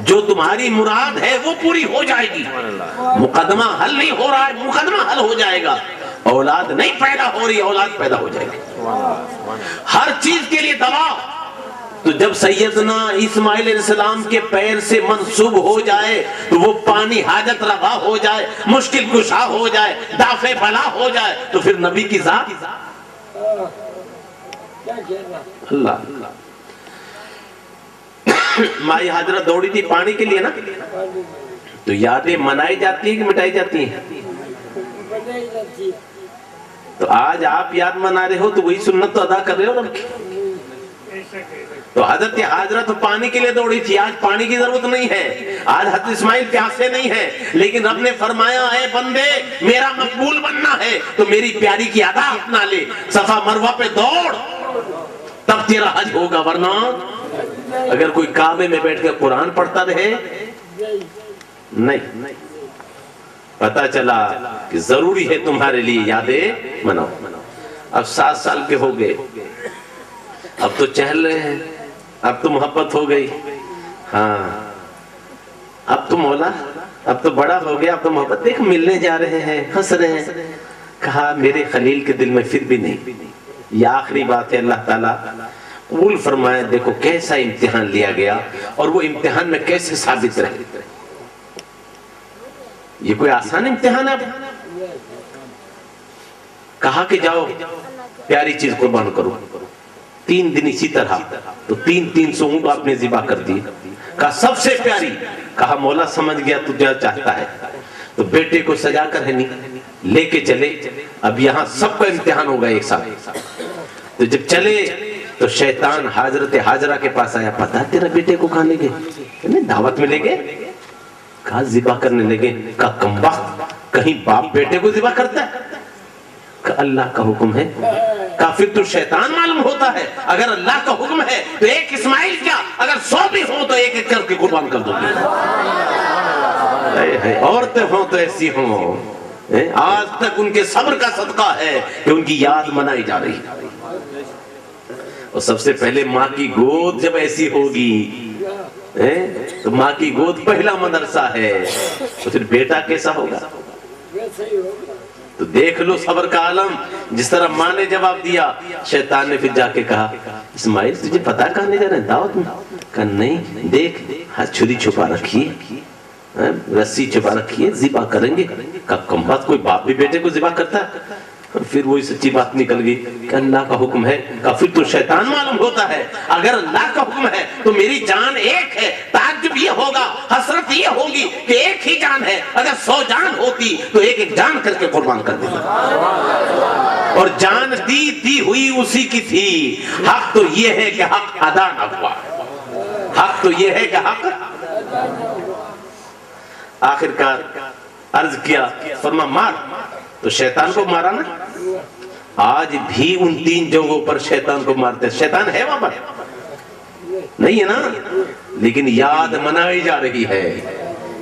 جو تمہاری مراد ہے وہ پوری ہو جائے گی۔ مقدمہ حل نہیں ہو رہا ہے، مقدمہ حل ہو جائے گا۔ اولاد نہیں پیدا ہو رہی، اولاد پیدا ہو جائے گی۔ ہر چیز کے لیے دوا، تو جب سیدنا اسماعیل علیہ السلام کے پیر سے منسوب ہو جائے تو وہ پانی حاجت روا ہو جائے، مشکل کشا ہو جائے، دافع بلا ہو جائے، تو پھر نبی کی ذات اللہ۔ مائی حاجرہ دوڑی تھی پانی کے لیے نا، تو یادیں منائی جاتی ہیں کہ مٹائی جاتی ہیں؟ تو آج آپ یاد منا رہے ہو تو وہی سنت تو ادا کر رہے ہو نا۔ تو حضرت حاجرہ تو پانی کے لیے دوڑی تھی، آج پانی کی ضرورت نہیں ہے، آج حضرت اسماعیل پیاسے نہیں ہے، لیکن رب نے فرمایا اے بندے میرا مقبول بننا ہے تو میری پیاری کی ادا اپنا لے، صفا مروہ پہ دوڑ، تب تیرا حج ہوگا، ورنہ اگر کوئی کعبے میں بیٹھ کر قرآن پڑھتا رہے نہیں۔ پتا چلا کہ ضروری ہے تمہارے لیے یادیں مناؤ۔ اب 7 سال کے ہو گئے، اب تو چہل رہے ہیں، اب تو محبت ہو گئی، ہاں اب تو مولا اب تو بڑا ہو گیا، اب تو محبت، دیکھ ملنے جا رہے ہیں، ہنس رہے ہیں۔ کہا میرے خلیل کے دل میں پھر بھی نہیں، یہ آخری بات ہے، اللہ تعالیٰ قبول فرمایا۔ دیکھو کیسا امتحان لیا گیا اور وہ امتحان میں کیسے ثابت رہے۔ یہ کوئی آسان امتحان ہے؟ کہا کہ جاؤ پیاری چیز قربان کرو، 3 دن اسی طرح، تو 300 اونٹ آپ نے ذبح کر دی۔ کہا سب سے پیاری، کہا مولا سمجھ گیا تو کیا چاہتا ہے، تو بیٹے کو سجا کر ہے نہیں لے کے چلے۔ اب یہاں سب کا امتحان ہوگا ایک ساتھ، تو جب چلے تو شیطان حضرت حاجرہ کے پاس آیا، پتا تیرا بیٹے کو کہاں لے گئے؟ دعوت میں لے گئے، کہا ذبح کرنے لگے۔ کہا کم وقت، کہیں باپ بیٹے کو ذبح کرتا ہے؟ کہا اللہ کا حکم ہے۔ کہا پھر تو شیطان معلوم ہوتا ہے، اگر اللہ کا حکم ہے تو ایک اسماعیل کیا، اگر 100 بھی ہوں تو ایک ایک کر کے قربان کر دو گے۔ عورتیں ہوں تو ایسی ہوں، آج تک ان کے صبر کا صدقہ ہے کہ ان کی یاد منائی جا رہی ہے۔ اور سب سے پہلے ماں کی گود جب ایسی ہوگی تو ماں کی گود پہلا مدرسہ ہے، تو پھر بیٹا کیسا ہوگا؟ تو دیکھ لو صبر کا عالم، جس طرح ماں نے جواب دیا، شیطان نے پھر جا کے کہا اسماعیل تجھے پتا کہاں لے جا رہے ہیں دعوت میں؟ کہا نہیں، دیکھ ہاتھ چھری چھپا رکھی ہے، رسی چھپا رکھی ہے، ذبح کریں گے۔ کہا کم بات، کوئی باپ بھی بیٹے کو ذبح کرتا ہے؟ پھر وہی سچی بات نکل گئی کہ اللہ کا حکم ہے۔ کہا پھر تو شیطان معلوم ہوتا ہے، اگر اللہ کا حکم ہے تو میری جان ایک ہے، تعجب یہ ہوگا، حسرت یہ ہوگی کہ ایک ہی جان ہے، اگر 100 جان ہوتی تو ایک ایک جان کر کے قربان کر دیتا، اور جان دی ہوئی اسی کی تھی۔ حق تو یہ ہے کہ حق ادا نہ ہوا، حق تو یہ ہے کہ حق۔ آخر کار عرض کیا، فرما مار، تو شیطان کو مارا نا۔ آج بھی ان 3 جگہوں پر شیطان کو مارتے، شیطان ہے وہاں پر نہیں ہے نا، لیکن یاد منائی جا رہی ہے،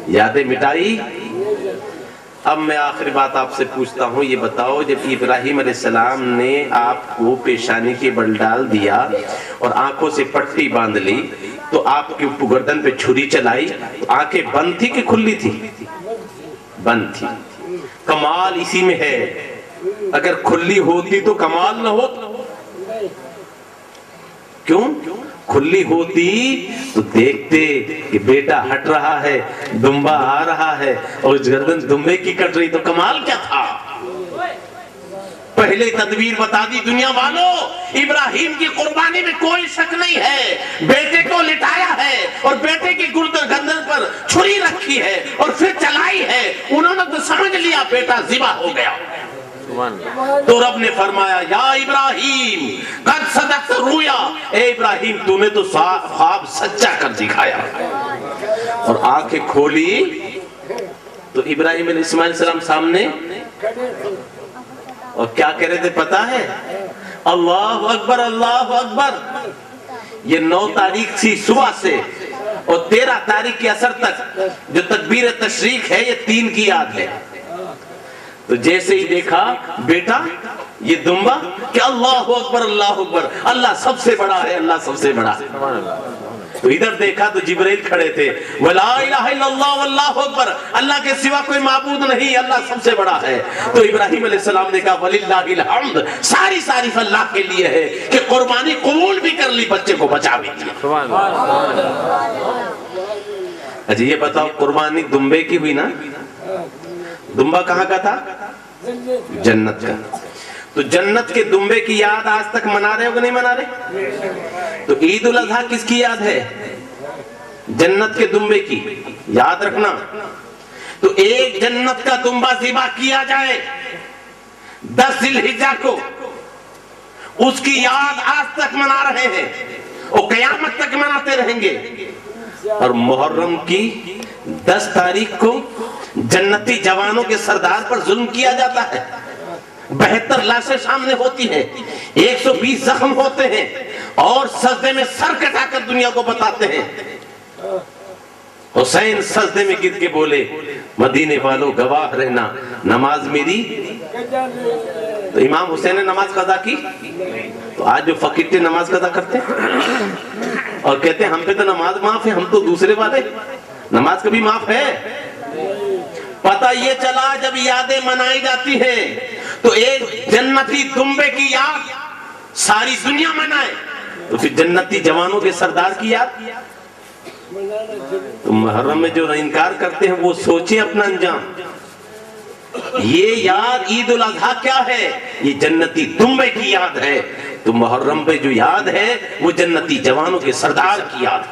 یادیں مٹائی۔ اب میں آخری بات آپ سے پوچھتا ہوں، یہ بتاؤ جب ابراہیم علیہ السلام نے آپ کو پیشانی کے بل ڈال دیا اور آنکھوں سے پٹی باندھ لی، تو آپ کی گردن پہ چھری چلائی تو آنکھیں بند تھی کہ کھلی تھی؟ بند تھی. کمال اسی میں ہے. اگر کھلی ہوتی تو کمال نہ ہوتا. کیوں؟ کھلی ہوتی تو دیکھتے کہ بیٹا ہٹ رہا ہے، دمبا آ رہا ہے اور گردن دمبے کی کٹ رہی، تو کمال کیا تھا؟ پہلے تدبیر بتا دی دنیا والوں. ابراہیم کی قربانی میں کوئی شک نہیں ہے. بیٹے کو لٹایا ہے اور بیٹے کی گردن پر چھری رکھی ہے اور پھر چلائی ہے. انہوں نے تو سمجھ لیا بیٹا ذبح ہو گیا. تو رب نے فرمایا یا ابراہیم قد صدقت رؤیا، اے ابراہیم تو نے تو خواب سچا کر دکھایا. اور آنکھیں کھولی تو ابراہیم علیہ السلام سامنے، اور کیا کہہ رہے تھے پتا ہے؟ اللہ اکبر اللہ اکبر. یہ 9 تاریخ تھی صبح سے اور 13 تاریخ کے عصر تک جو تکبیر تشریق ہے یہ 3 کی یاد ہے. تو جیسے ہی دیکھا بیٹا یہ دمبا کہ اللہ اکبر اللہ اکبر، اللہ سب سے بڑا ہے، اللہ سب سے بڑا ہے. تو ادھر دیکھا تو جبرائیل کھڑے تھے، وَلَا إِلَهَ إِلَّا اللَّهُ وَاللَّهُ أَكْبَرُ، اللہ کے سوا کوئی معبود نہیں، اللہ سب سے بڑا ہے. تو ابراہیم علیہ السلام نے کہا وَلِلَّهِ الْحَمْدُ، ساری تعریف اللہ کے لیے ہے کہ قربانی قبول بھی کر لی، بچے کو بچا بھی دیا. اچھا یہ بتاؤ قربانی دمبے کی ہوئی نا؟ دمبا کہاں کا تھا؟ جنت کا. تو جنت کے دمبے کی یاد آج تک منا رہے ہو کہ نہیں منا رہے؟ تو عید الاضحیٰ کس کی یاد ہے؟ جنت کے دمبے کی. یاد رکھنا. تو ایک جنت کا دمبا ذبح کیا جائے 10 ذی الحجہ کو، اس کی یاد آج تک منا رہے ہیں اور قیامت تک مناتے رہیں گے. اور محرم کی 10 تاریخ کو جنتی جوانوں کے سردار پر ظلم کیا جاتا ہے. 72 لاشیں سامنے ہوتی ہیں، 120 زخم ہوتے ہیں اور سجدے میں سر کٹا کر دنیا کو بتاتے ہیں. حسین سجدے میں گر کے بولے مدینے والوں گواہ رہنا نماز میری. تو امام حسین نے نماز قضا کی. تو آج جو فقیر نماز قضا کرتے ہیں اور کہتے ہیں ہم پہ تو نماز معاف ہے، ہم تو دوسرے والے. نماز کبھی معاف ہے؟ پتہ یہ چلا جب یادیں منائی جاتی ہیں تو ایک جنتی دمبے کی یاد ساری دنیا منائے، تو پھر جنتی جوانوں کے سردار کی یاد. تو محرم میں جو انکار کرتے ہیں وہ سوچیں اپنا انجام. یہ یاد عید الاضحیٰ کیا ہے؟ یہ جنتی دمبے کی یاد ہے. تو محرم پہ جو یاد ہے وہ جنتی جوانوں کے سردار کی یاد.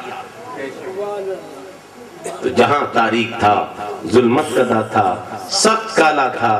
تو جہاں تاریخ تھا، ظلمت کدا تھا، سخت کالا تھا،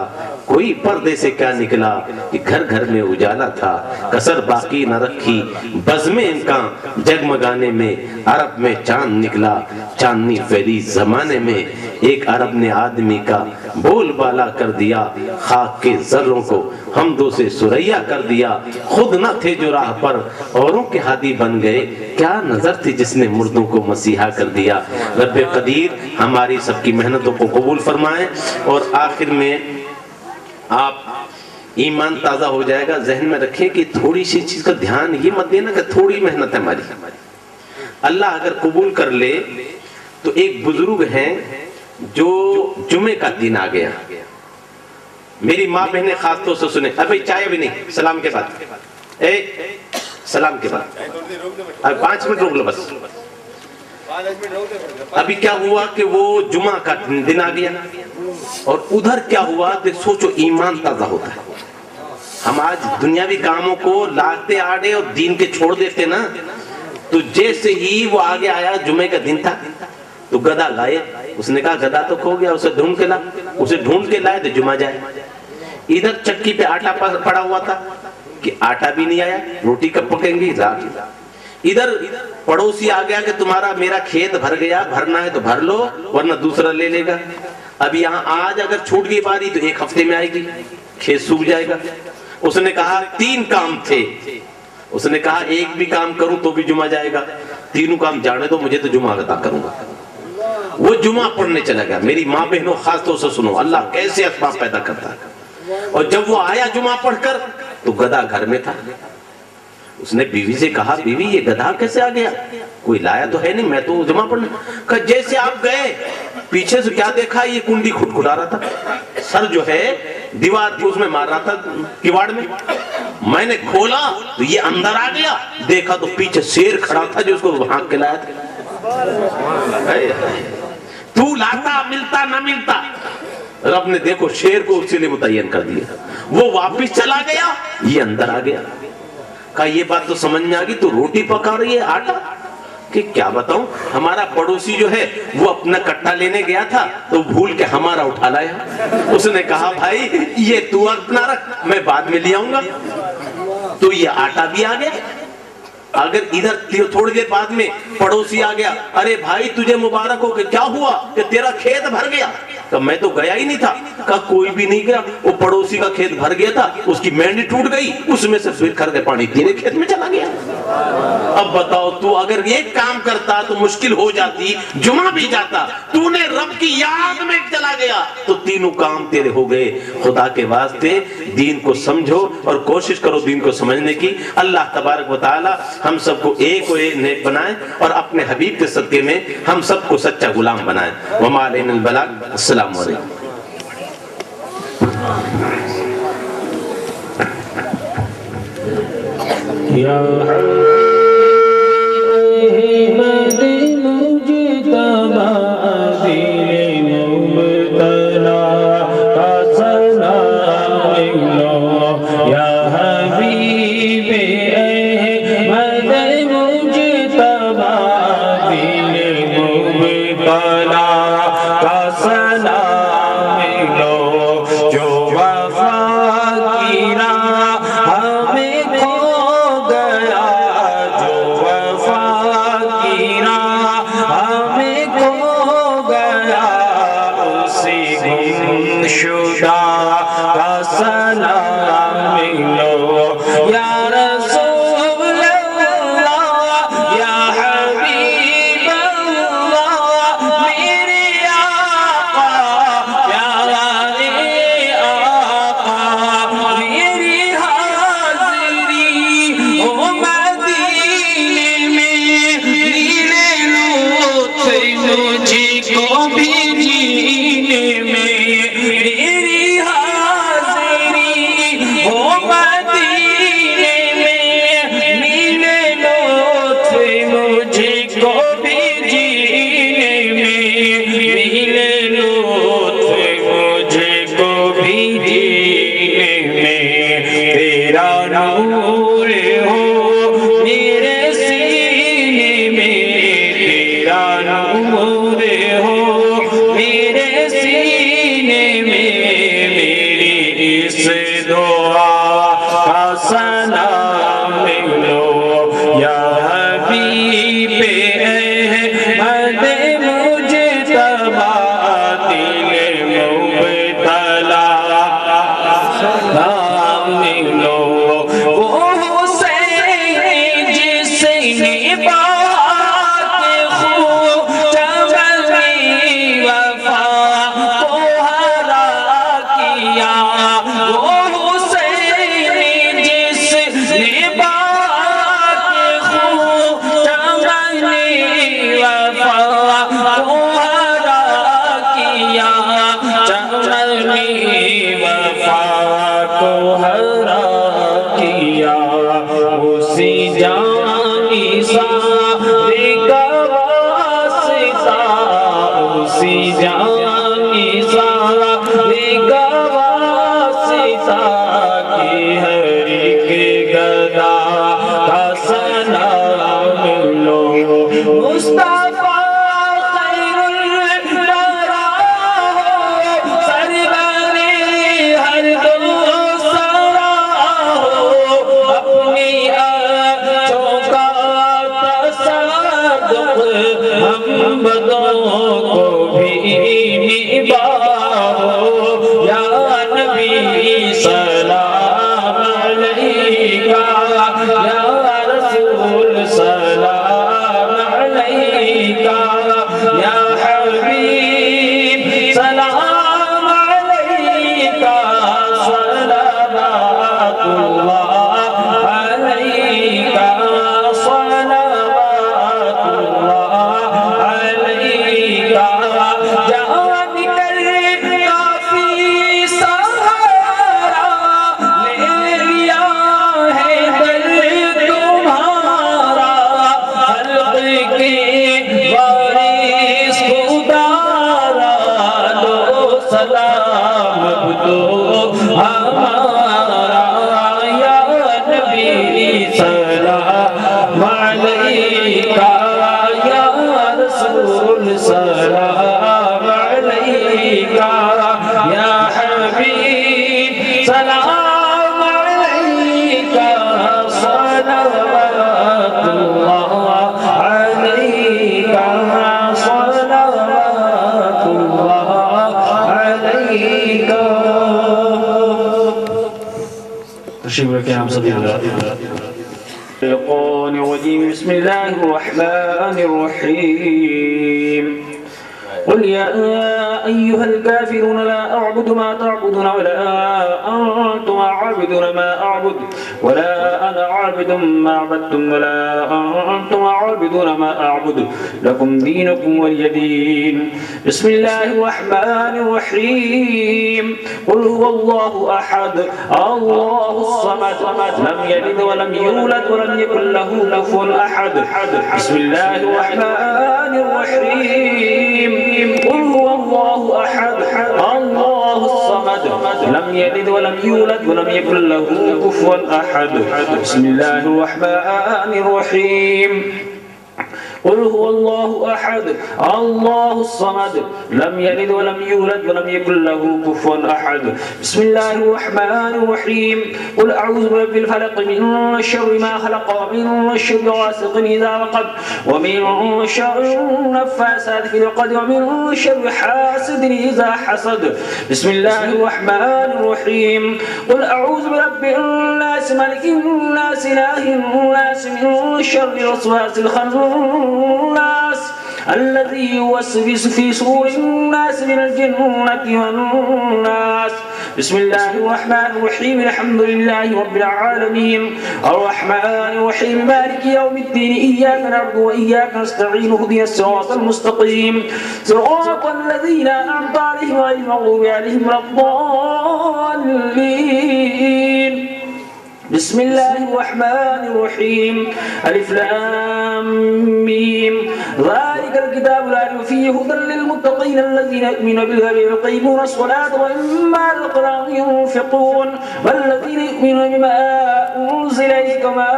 کوئی پردے سے کیا نکلا کہ گھر گھر میں اجالا تھا. کسر باقی نہ رکھی بزم امکان جگمگانے میں، عرب میں چاند نکلا چاندنی پھیلی زمانے میں. ایک عرب نے آدمی کا بول بالا کر دیا، خاک کے ذروں کو حمدوں سے سریا کر دیا. خود نہ تھے جو راہ پر اوروں کے ہادی بن گئے، کیا نظر تھی جس نے مردوں کو مسیحا کر دیا. رب قدیر ہماری سب کی محنتوں کو قبول فرمائے. اور آخر میں آپ ایمان تازہ ہو جائے گا. ذہن میں رکھیں کہ تھوڑی سی چیز کا دھیان یہ مت دینا کہ تھوڑی محنت ہے ہماری. اللہ اگر قبول کر لے تو ایک بزرگ ہیں جو جمعے کا دن آ گیا. میری ماں بہنیں خاص طور سے سنیں. ابھی چائے بھی نہیں، سلام کے بعد، سلام کے بعد 5 منٹ روک لو بس. ابھی کیا ہوا کہ وہ جمعہ کا دن آ گیا اور ادھر کیا ہوا کہ سوچو ایمان تازہ ہوتا ہے. ہم آج دنیاوی کاموں کو لاتے آڑے اور دین کے چھوڑ دیتے نا. تو جیسے ہی وہ آگے آیا جمعے کا دن تھا تو گدھا لائے. اس نے کہا گدھا تو کھو گیا، اسے ڈھونڈ کے لائے تو جمعہ جائے. ادھر چکی پہ آٹا پڑا ہوا تھا کہ آٹا بھی نہیں آیا، روٹی کب پکیں گی. ادھر پڑوسی آ گیا کہ تمہارا میرا کھیت بھر گیا، بھرنا ہے تو بھر لو ورنہ دوسرا لے لے گا. اب یہاں آج اگر چھوٹ گئی باری تو 1 ہفتے میں آئے گی، کھیت سوکھ جائے گا. اس نے کہا 3 کام تھے. اس نے کہا ایک بھی کام کروں تو بھی جمعہ جائے گا، تینوں کام جانے دو مجھے تو جمعہ عطا کروں گا. وہ جمعہ پڑھنے چلا گیا. میری ماں بہنوں خاص طور سے سنو، اللہ کیسے اسباب پیدا کرتا ہے. اور جب وہ آیا جمعہ پڑھ کر تو گدھا گھر میں تھا. اس نے بیوی سے کہا بیوی یہ گدھا کیسے آ گیا؟ کوئی لایا تو ہے نہیں، میں تو جمع پڑھنے. کہا جیسے آپ گئے پیچھے سے کیا دیکھا؟ یہ کنڈی کھٹکھٹا رہا تھا، سر جو ہے دیوار کی اس میں مار رہا تھا کیواڑ میں. میں نے کھولا تو یہ اندر آ گیا، دیکھا تو پیچھے شیر کھڑا تھا جو اس کو بھانک کے لایا تھا. تو لاتا ملتا نہ ملتا، رب نے دیکھو شیر کو اس کے لیے متعین کر دیا. وہ واپس چلا گیا، یہ اندر آ گیا. کہا یہ بات تو سمجھ میں آ گئی، تو روٹی پکا رہی ہے آٹا؟ کہ کیا بتاؤں، ہمارا پڑوسی جو ہے وہ اپنا کٹا لینے گیا تھا تو بھول کے ہمارا اٹھا لایا. اس نے کہا بھائی یہ تو اپنا رکھ، میں بعد میں لے آؤں گا. تو یہ آٹا بھی آ گیا. اگر ادھر تھوڑی دیر بعد میں پڑوسی آ گیا، ارے بھائی تجھے مبارک ہو، کہ کیا ہوا؟ کہ تیرا کھیت بھر گیا. کہ میں تو گیا ہی نہیں تھا. کہا کوئی بھی نہیں گیا، وہ پڑوسی کا کھیت بھر گیا تھا، اس کی مینڈی ٹوٹ گئی، اس میں سے بکھر کے پانی تیرے کھیت میں چلا گیا. اب بتاؤ تو اگر یہ کام کرتا تو مشکل ہو جاتی، جمعہ بھی جاتا. تو نے رب کی یاد میں چلا گیا تو تینوں کام تیرے ہو گئے. خدا کے واسطے دین کو سمجھو اور کوشش کرو دین کو سمجھنے کی. اللہ تبارک و تعالی ہم سب کو ایک و ایک نیک بنائے اور اپنے حبیب کے صدقے میں ہم سب کو سچا غلام بنائے. وما علینا البلاغ. السلام علیکم. یا احمد مجتبی دل مبتلا کا سلام لو. یا حبیب احمد مجتبی دل مبتلا کا سلام لو. جو وفا کی راہ ہمیں کھو گیا، جو وفا کی راہ ہمیں کھو گیا، اسی گمشدہ کا سلام لو. یا رسول اللہ، یا حبیب اللہ، میرے آقا، پیارے آقا، میری حاضری ہو مدینے میں، نیلے لطف مجھ کو بھی جینے میں. میری حاضری ہو مدینے میں، نیلے لطف مجھ کو بھی جینے میں، نیلے لطف مجھ کو بھی جینے میں. تیرا نور ہو میرے سینے میں، تیرا نور ہو میرے سینے میں، میری اس دعا کا سلام لو. یا حبیب احمد مجتبی دل مبتلا سلام لو. وہ حسین جس نے بات خو چمنی وفا کو ہرا کیا، وہ حسین جس نے بات خو چمنی وفا کو ہرا کیا، چمنی وفا کو ہرا کیا. اسی جانی سارے کا واسطہ، اسی جانی سارے کا واسطہ، کہ ہر ایک گدا کا سلام لو. مصطفیٰ خیر الورا ہو، سرور ہر دو سرا ہو، اپنی آنچوں کا تصدق ہم بدوں کو بھی نبھاؤ. یا نبی سلام علیکہ، یا رسول سلام علیکہ، یا حبیب سلام علیکہ، صلوات اللہ علیکہ. تشریف رکھیں آپ سبھی الشیطان الرجیم بسم اللہ الرحمن الرحیم قل يا أيها الكافرون لا أعبد ما تعبدون ولا أنتم عابدون ما أعبد ولا أنا عابد ما عبدتم ولا أنتم عابدون ما أعبد لكم دينكم ولي دين بسم الله الرحمن الرحيم قل هو الله أحد الله الصمد لم يلد ولم يولد ولم يكن له كفوا أحد بسم الله الرحمن الرحيم قل هو الله أحد الله الصمد لم يلد ولم يولد ولم يكن له كفوا أحد بسم الله الرحمن الرحيم قل هو الله أحد الله الصمد لم يلد ولم يولد ولم يكن له كفوا أحد بسم الله الرحمن الرحيم قل أعوذ برب الفلق من شر ما خلق ومن شر غاسق إذا وقب ومن شر النفاثات في العقد ومن شر حاسد إذا حسد بسم الله الرحمن الرحيم قل أعوذ برب الناس ملك الناس إله الناس من شر الوسواس الخناس الذي يوسوس في صدور الناس من الجنة والناس بسم الله الرحمن الرحيم الحمد لله رب العالمين الرحمن الرحيم مالك يوم الدين إياك نعبد وإياك نستعين اهدنا الصراط المستقيم صراط الذين أنعمت عليهم غير المغضوب عليهم ولا الضالين بسم الله الرحمن الرحيم ألف لام ميم ذلك الكتاب لا ريب فيه هدى للمتقين الذين يؤمنون بالغيب ويقيمون الصلاة ومما رزقناهم ينفقون والذين يؤمنون بما أنزل إليك وما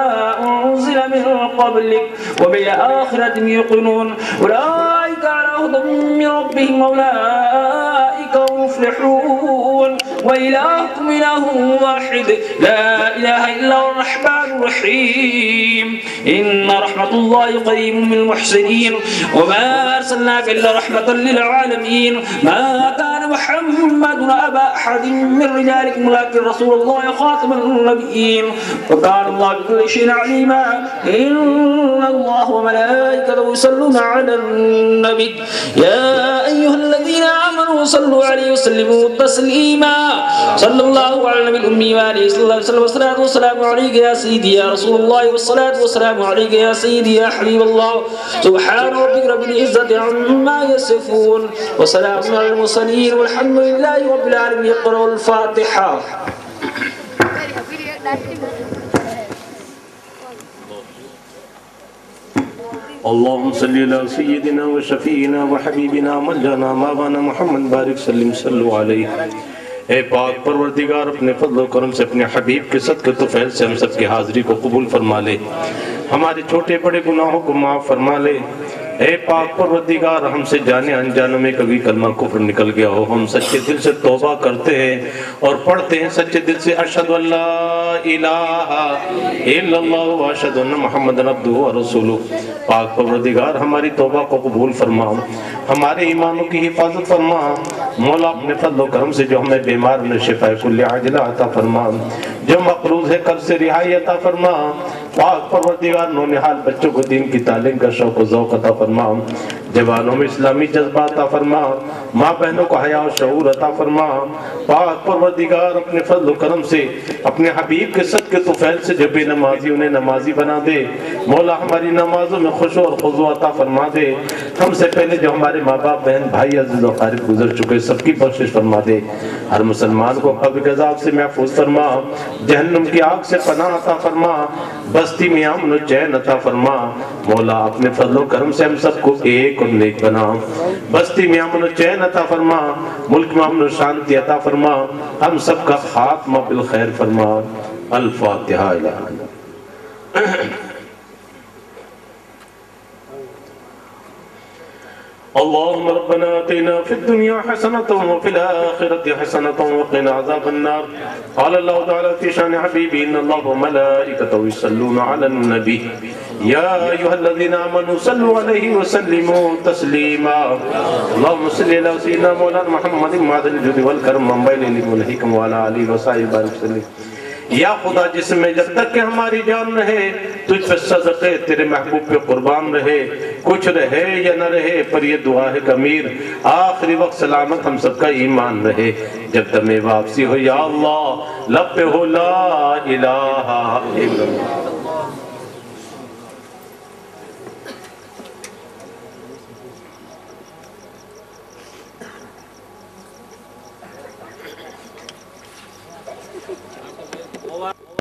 أنزل من قبلك وبالآخرة يوقنون أولئك على هدى من ربهم أولئك هم المفلحون وإلهكم إله واحد لا إله إلا هو الرحمن الرحيم إن رحمة الله قريب من المحسنين وما أرسلناك إلا رحمة للعالمين ما كان محمد أبا أحد من رجالكم ولكن رسول الله خاتم النبيين وكان الله بكل شيء عليما إن الله وملائكته يصلون على النبي يا أيها الذين آمنوا صلوا عليه وسلموا تسليما صلى الله على النبي الأمي وآله صلى الله عليه وسلم والصلاة والسلام عليك يا سيدي يا رسول الله والصلاة والسلام عليك يا سيدي يا حبيب الله سبحان ربك رب العزة عما يصفون وسلام على المرسلين والحمد لله رب العالمين. اقرأوا الفاتحة. اللهم صل على سيدنا وشفينا وحبيبنا مولانا مولانا محمد بارك سلم صلوا عليه. اے پاک پروردگار اپنے فضل و کرم سے اپنے حبیب کے صدقے تو فیض سے ہم سب کی حاضری کو قبول فرما لے, ہمارے چھوٹے بڑے گناہوں کو معاف فرما لے. اے پاک پروردگار ہم سے جانے انجانوں میں کبھی کلمہ کفر نکل گیا ہو, ہم سچے دل سے توبہ کرتے ہیں اور پڑھتے ہیں سچے دل سے اشہد ان لا الہ الا اللہ واشہد ان محمد عبدہ ورسولہ. پاک پروردگار ہماری توبہ کو قبول فرما, ہمارے ایمانوں کی حفاظت فرما. مولا اپنے فضل و کرم سے جو ہمیں بیمار نے شفاء کل عاجلہ عطا فرما, جو مقروض ہے قرض سے رہائی عطا فرما. پاک پروردگار نونہال بچوں کو دین کی تعلیم کا شوق و ذوق عطا فرما, جوانوں میں اسلامی جذبہ عطا فرما, ماں بہنوں کو حیا و شعور عطا فرما. پاک پروردگار اپنے فضل و کرم سے اپنے حبیب کے صدقے تو فیض سے جو بے نمازی انہیں نمازی بنا دے. مولا ہماری نمازوں میں خشوع اور خضوع عطا فرما دے. ہم سے پہلے جو ہمارے ماں باپ بہن بھائی عزیز و اقارب گزر چکے سب کی بخشش فرما دے. ہر مسلمان کو قبر کے عذاب سے محفوظ فرما, جہنم کی آگ سے پناہ عطا فرما, بستی میں امن و چین عطا فرما. مولا اپنے فضل و کرم سے ہم سب کو ایک اور نیک بنا, بستی میں امن و چین عطا فرما, ملک میں امن و شانتی عطا فرما, ہم سب کا خاتمہ بالخیر فرما. الفاتحہ. اللهم ربنا آتنا في الدنيا حسنة وفي الآخرة حسنة وقنا عذاب النار. قال الله تعالى في شان حبيبه إن الله وملائكته يصلون على النبي يا أيها الذين آمنوا صلوا عليه وسلموا تسليما. اللهم صل على سيدنا مولانا محمد معدن الجود والكرم منبع العلم والحكم وعلى آله وصحبه وسلم. یا خدا جسم جب تک کہ ہماری جان رہے تجھ پہ صدقے تیرے محبوب پہ قربان رہے، کچھ رہے یا نہ رہے پر یہ دعا ہے کہ امیر آخری وقت سلامت ہم سب کا ایمان رہے، جب دم واپسی ہو یا اللہ لب پہ ہو لا الہ الا اللہ۔ over